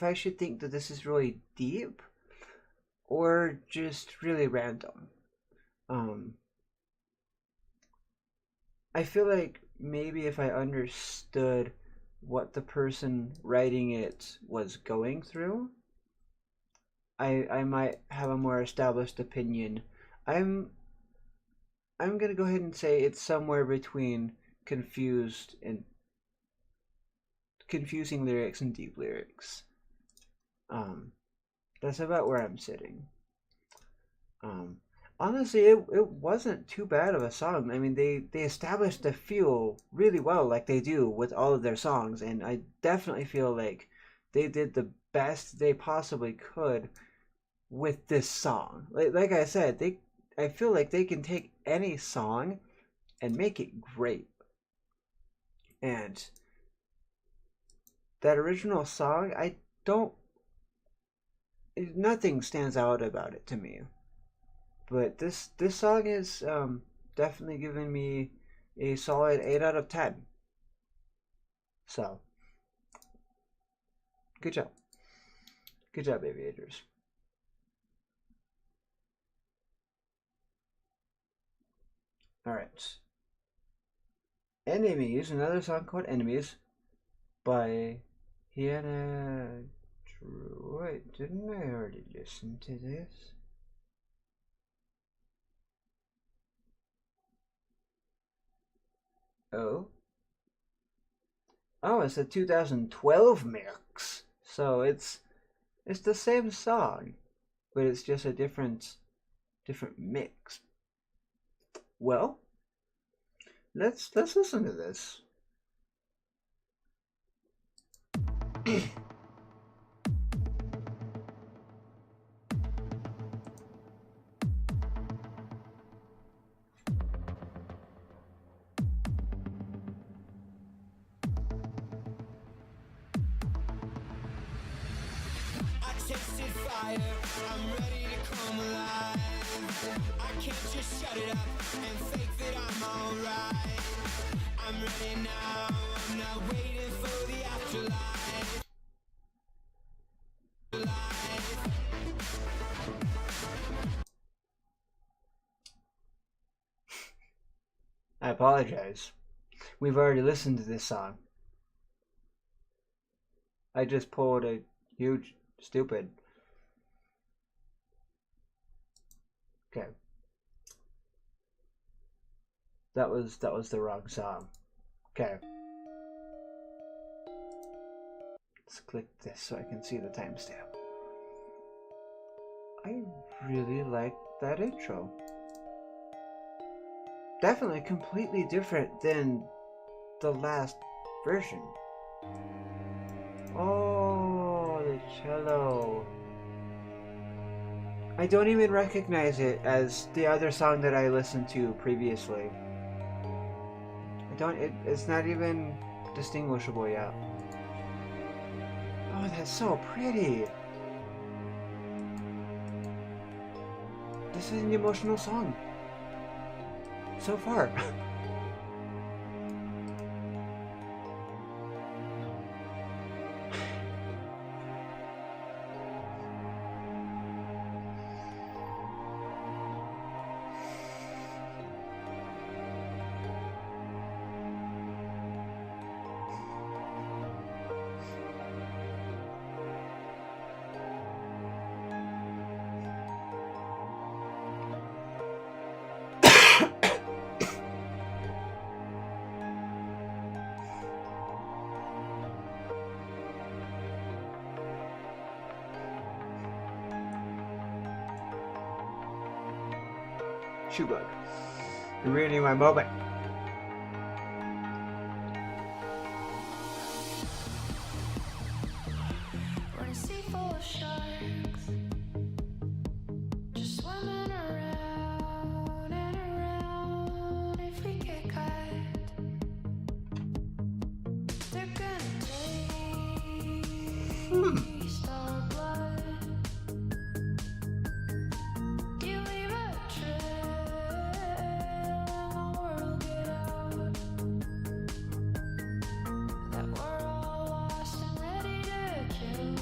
I should think that this is really deep or just really random. I feel like maybe if I understood what the person writing it was going through, I might have a more established opinion. I'm gonna go ahead and say it's somewhere between confusing lyrics and deep lyrics. That's about where I'm sitting. Honestly, it wasn't too bad of a song. I mean, they established the feel really well, like they do with all of their songs, and I definitely feel like they did the best they possibly could with this song. Like I said, I feel like they can take any song and make it great. And that original song, nothing stands out about it to me. But this song is definitely giving me a solid 8 out of 10. So, good job. Good job, Aviators. Alright. Enemies, another song called Enemies by Hannah Drew. Wait, didn't I already listen to this? Oh. Oh, it's a 2012 mix. So it's the same song, but it's just a different mix. Well, let's listen to this. tasted fire, I'm ready to come alive. I can't just shut it up and fake that I'm alright. I'm ready now, I'm not waiting for the afterlife. I apologize. We've already listened to this song. I just pulled a huge stupid. Okay. That was the wrong song. Okay. Let's click this so I can see the timestamp. I really like that intro. Definitely completely different than the last version. Oh, the cello. I don't even recognize it as the other song that I listened to previously. It's not even distinguishable yet. Oh, that's so pretty. This is an emotional song. So far. Shoe bug. You're ruining my moment. We're in a sea full of sharks, just swimming around and around. If we get caught, they're gonna taste our blood. You leave a trail, the world get out. That we're all lost and ready to kill.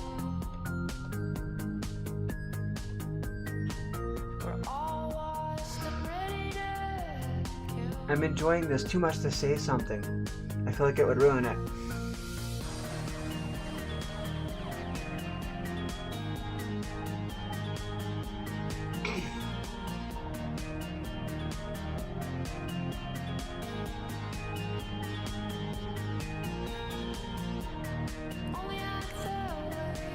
We're all lost and ready to kill. I'm enjoying this too much to say something. I feel like it would ruin it. Only act that way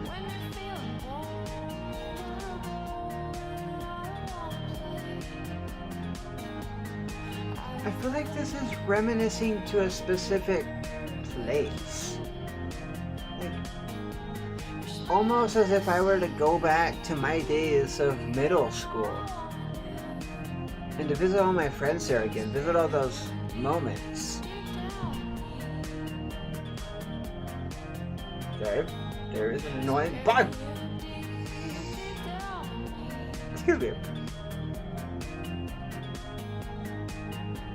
when you're feeling vulnerable and out of I feel like this is reminiscing to a specific place. Like, almost as if I were to go back to my days of middle school and to visit all my friends there again, visit all those moments. There is an annoying bug. Excuse me.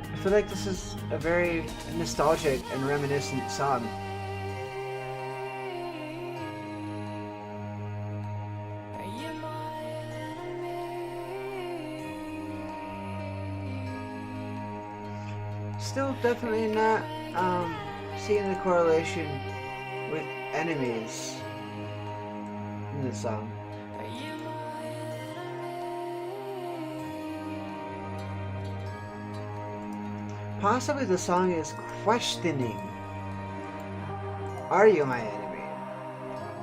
I feel like this is a very nostalgic and reminiscent song. Are you my enemy? Still definitely not seeing the correlation with enemies in this song. Are you my enemy? Possibly the song is questioning. Are you my enemy?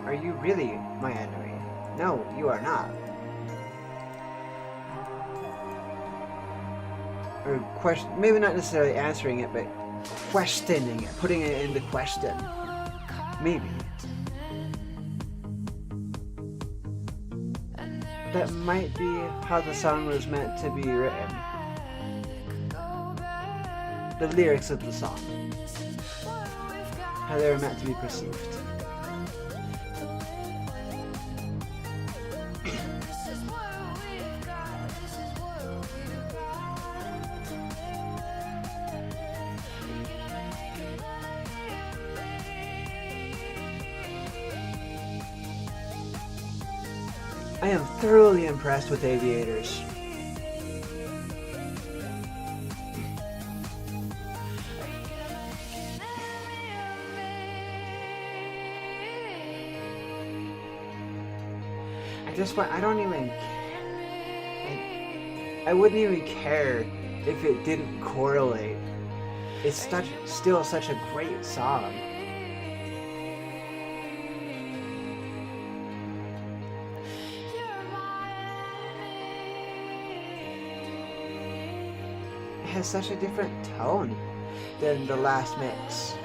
Are you really my enemy? No, you are not. Or question, maybe not necessarily answering it, but questioning it, putting it into question. Maybe. That might be how the song was meant to be written. The lyrics of the song. How they were meant to be perceived. I am thoroughly impressed with Aviators. At this point, I don't even... I wouldn't even care if it didn't correlate. It's still such a great song. It has such a different tone than the last mix.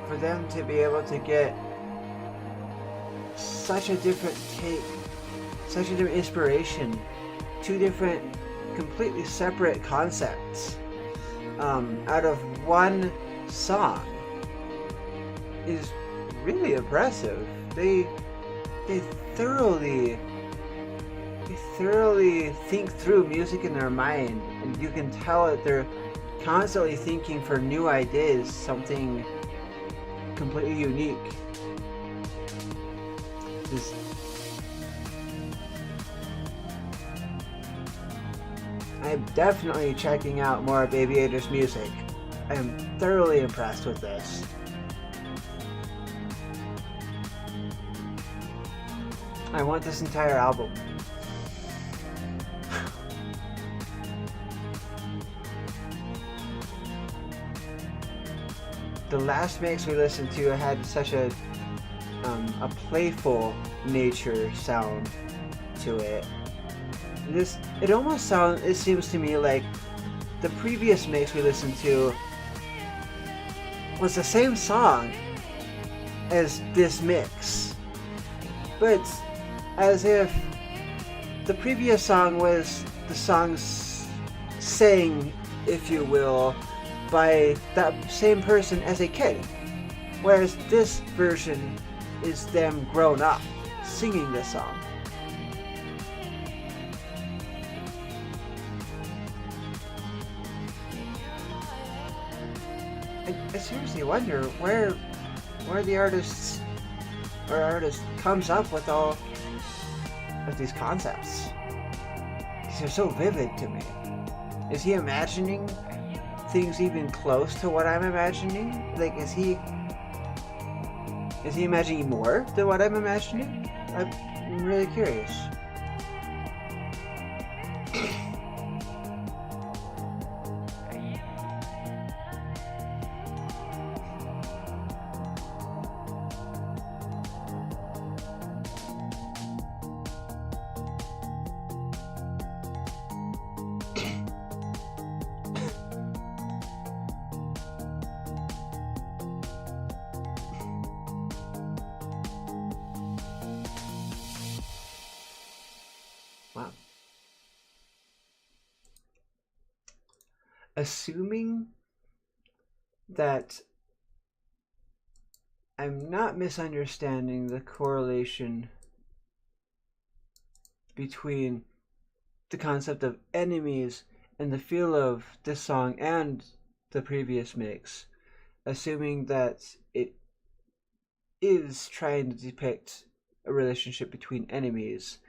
For them to be able to get such a different take, such a different inspiration, two different completely separate concepts out of one song is really impressive. They thoroughly think through music in their mind, and you can tell that they're constantly thinking for new ideas, something completely unique. I'm definitely checking out more of Aviators' music. I am thoroughly impressed with this. I want this entire album. The last mix we listened to had such a playful nature sound to it. It seems to me like the previous mix we listened to was the same song as this mix, but as if the previous song was the song sang, if you will, by that same person as a kid, whereas this version is them grown up singing this song. I seriously wonder where the artist comes up with all of these concepts. These are so vivid to me. Is he imagining things even close to what I'm imagining? Like, is he imagining more than what I'm imagining? I'm really curious. Wow. Assuming that I'm not misunderstanding the correlation between the concept of enemies and the feel of this song and the previous mix, assuming that it is trying to depict a relationship between enemies,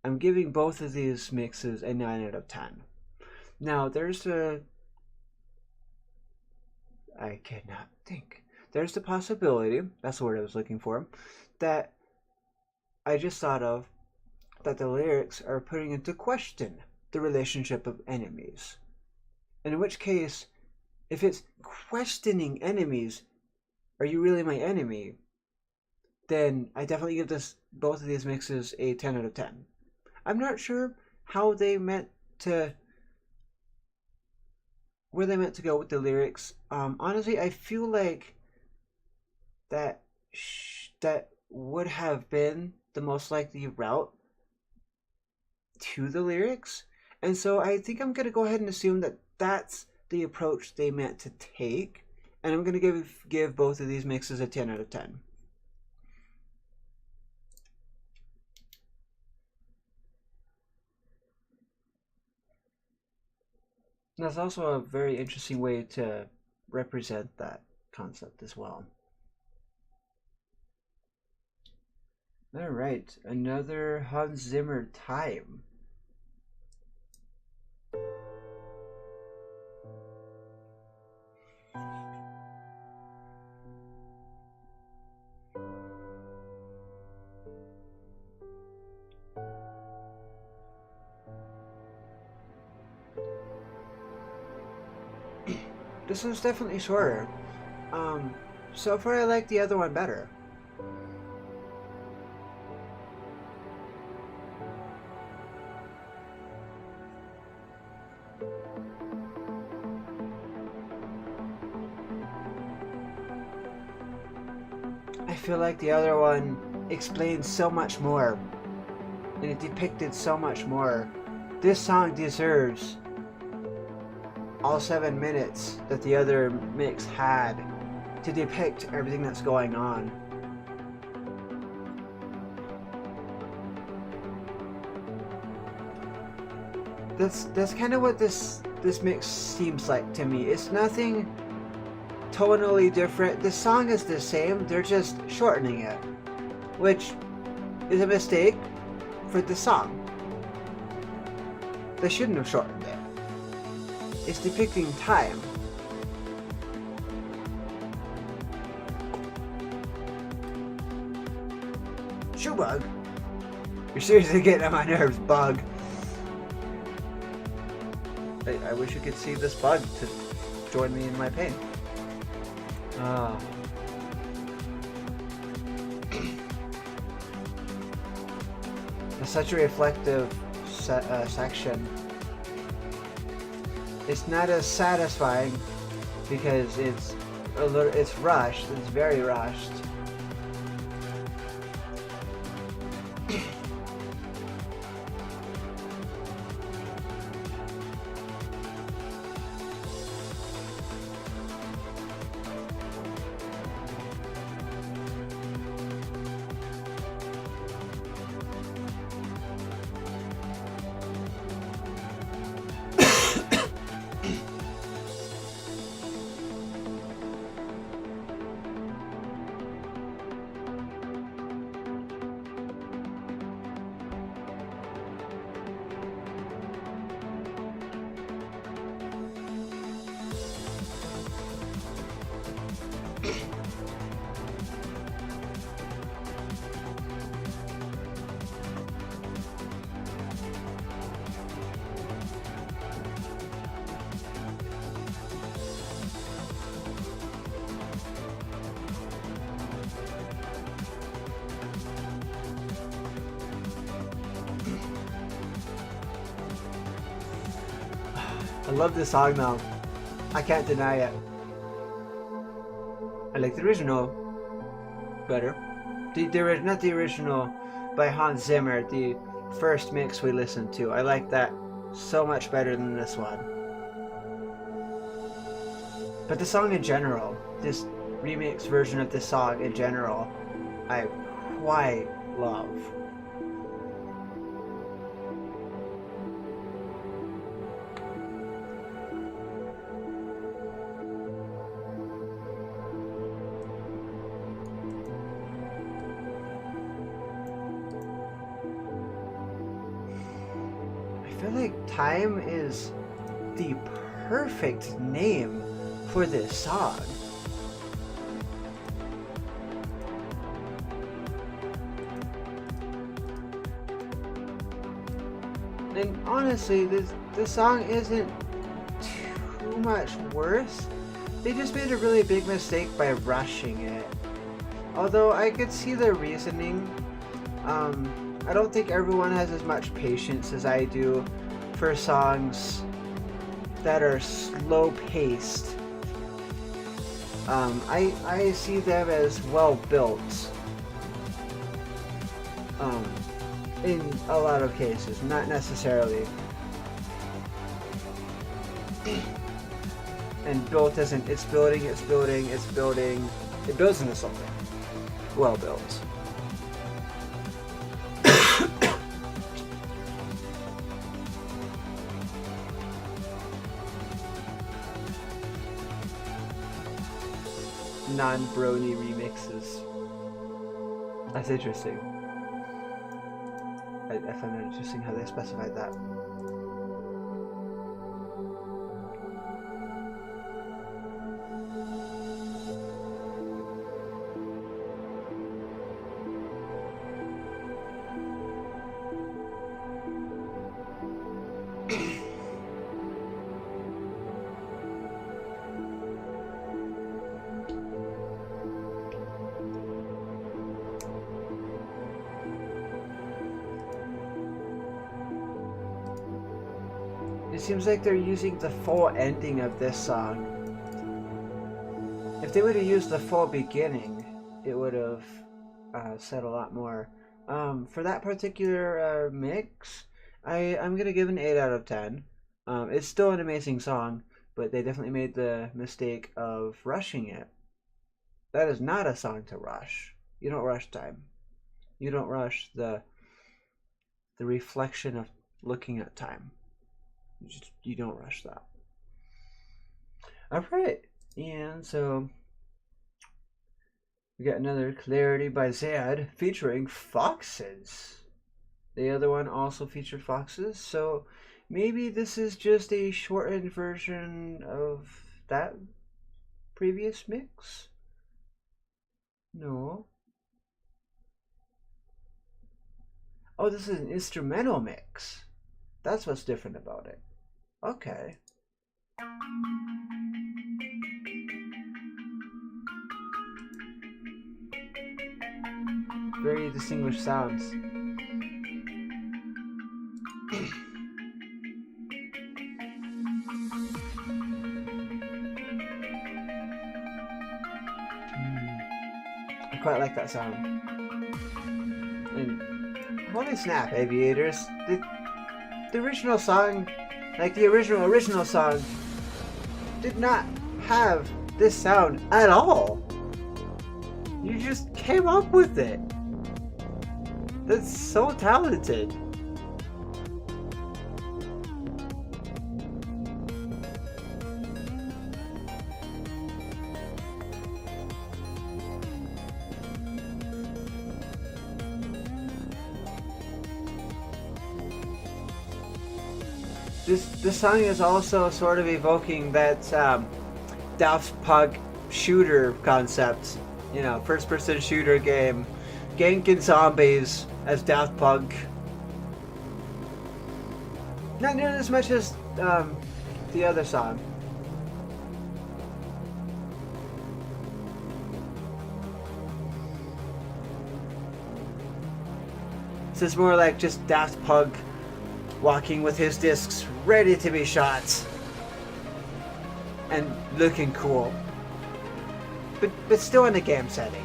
I'm giving both of these mixes a 9 out of 10. Now, there's the possibility, that's the word I was looking for, that I just thought of, that the lyrics are putting into question the relationship of enemies. And in which case, if it's questioning enemies, are you really my enemy? Then I definitely give both of these mixes a 10 out of 10. I'm not sure where they meant to go with the lyrics. Honestly, I feel like that would have been the most likely route to the lyrics, and so I think I'm gonna go ahead and assume that that's the approach they meant to take, and I'm gonna give both of these mixes a 10 out of 10. That's also a very interesting way to represent that concept as well. All right, another Hans Zimmer time. This one's definitely shorter. So far I like the other one better. I feel like the other one explained so much more, and it depicted so much more. This song deserves all 7 minutes that the other mix had to depict everything that's going on. That's kind of what this mix seems like to me. It's nothing tonally different. The song is the same, they're just shortening it, which is a mistake for the song. They shouldn't have shortened it. It's depicting time. Shoebug? You're seriously getting on my nerves, bug. I wish you could see this bug to join me in my pain. It's such a reflective section. It's not as satisfying because it's rushed. It's very rushed. I love this song now. I can't deny it. I like the original better. Not the original by Hans Zimmer, the first mix we listened to. I like that so much better than this one. But the song in general, this remix version of the song in general, I quite love. I feel like Time is the perfect name for this song. And honestly, this song isn't too much worse. They just made a really big mistake by rushing it. Although I could see their reasoning. I don't think everyone has as much patience as I do for songs that are slow paced. I see them as well built. In a lot of cases, not necessarily. And built isn't, it's building, it builds into something. Well built. non-brony remixes. That's interesting. I find it interesting how they specified that. It seems like they're using the full ending of this song. If they would have used the full beginning, it would have said a lot more. For that particular mix, I'm going to give an 8 out of 10. It's still an amazing song, but they definitely made the mistake of rushing it. That is not a song to rush. You don't rush time. You don't rush the reflection of looking at time. You don't rush that. Alright, and so we got another Clarity by Zad featuring foxes. The other one also featured foxes, so maybe this is just a shortened version of that previous mix? No. Oh, this is an instrumental mix. That's what's different about it. Okay. Very distinguished sounds. I quite like that sound. And holy snap, Aviators. The original song, like the original song, did not have this sound at all. You just came up with it. That's so talented. This song is also sort of evoking that Daft Punk shooter concept. You know, first-person shooter game. Ganking zombies as Daft Punk. Not nearly as much as the other song. This is more like just Daft Punk walking with his discs ready to be shot and looking cool, but still in a game setting.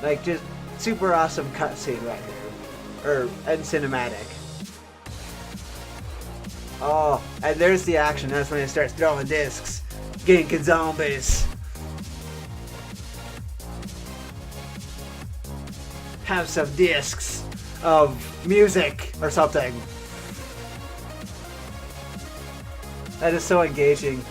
Like just super awesome cutscene right here, and cinematic. Oh, and there's the action. That's when it starts throwing discs, ganking zombies. Have some discs of music or something. That is so engaging.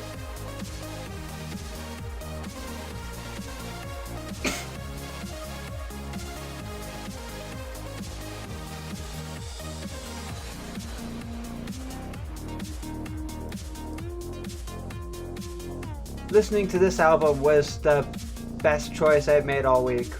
Listening to this album was the best choice I've made all week.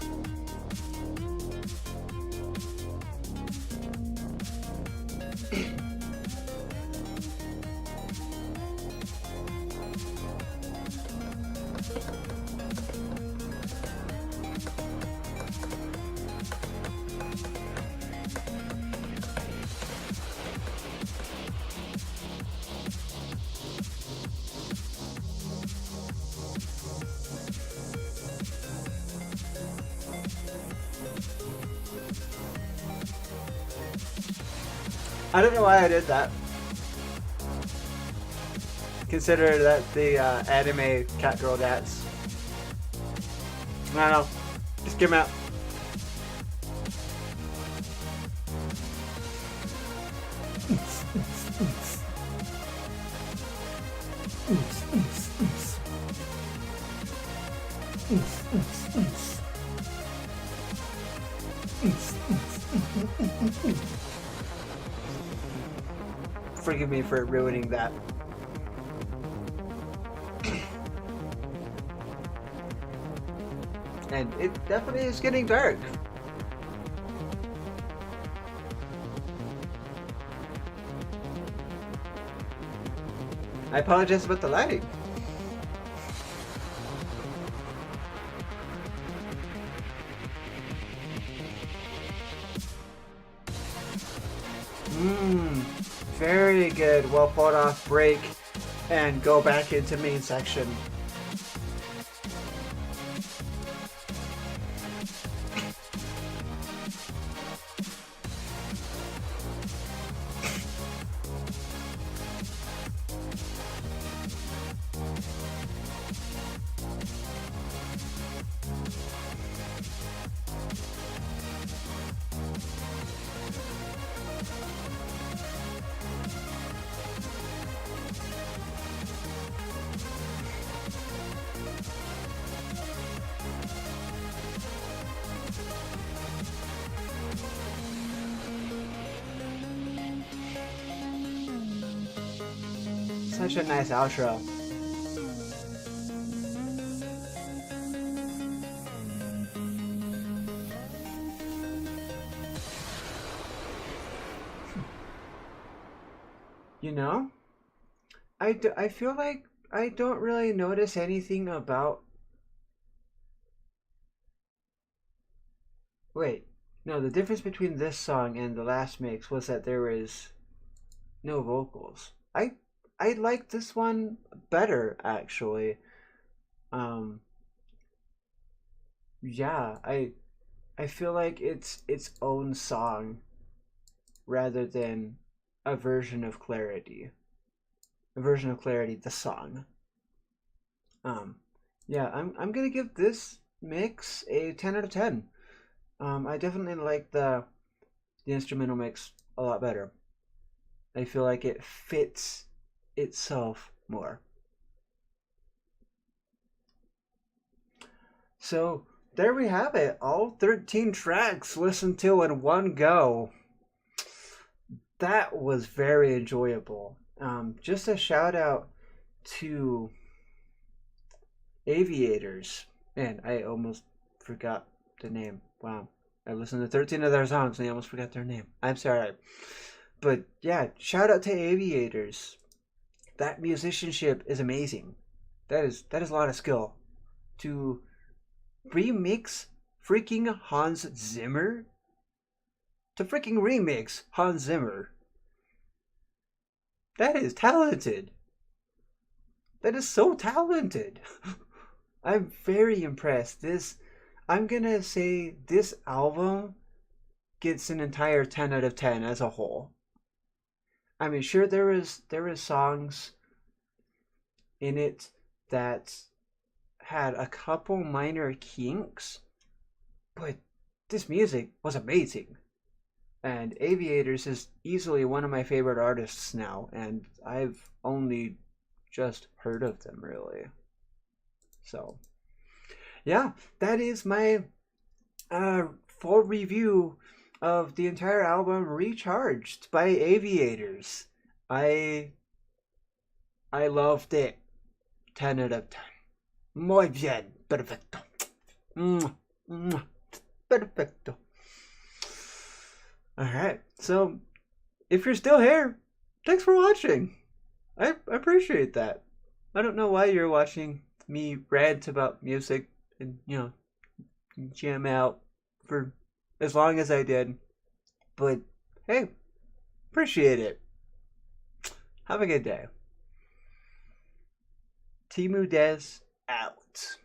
I don't know why I did that. Consider that the anime cat girl dance. I don't know. Just came out. Forgive me for ruining that. And it definitely is getting dark. I apologize about the lighting. Very good. Well thought off break and go back into main section. Such a nice outro. You know, I feel like I don't really notice anything about... Wait, no, the difference between this song and the last mix was that there was no vocals. I like this one better, actually. Um, yeah, I feel like it's its own song rather than a version of Clarity. A version of Clarity, the song. Um, yeah, I'm gonna give this mix a 10 out of 10. I definitely like the instrumental mix a lot better. I feel like it fits itself more. So there we have it. All 13 tracks listened to in one go. That was very enjoyable. Just a shout out to Aviators. Man, I almost forgot the name. Wow. I listened to 13 of their songs and I almost forgot their name. I'm sorry. But yeah, shout out to Aviators. That musicianship is amazing. That is a lot of skill. To remix freaking Hans Zimmer? To freaking remix Hans Zimmer. That is talented. That is so talented. I'm very impressed. I'm gonna say this album gets an entire 10 out of 10 as a whole. I mean, sure, there is songs in it that had a couple minor kinks, but this music was amazing. And Aviators is easily one of my favorite artists now, and I've only just heard of them, really. So, yeah, that is my full review of the entire album ReCharged by Aviators. I loved it. 10 out of 10. Muy bien. Perfecto. Perfecto. Alright, so if you're still here, thanks for watching. I appreciate that. I don't know why you're watching me rant about music and, jam out for as long as I did. But hey, appreciate it. Have a good day. Timu Des out.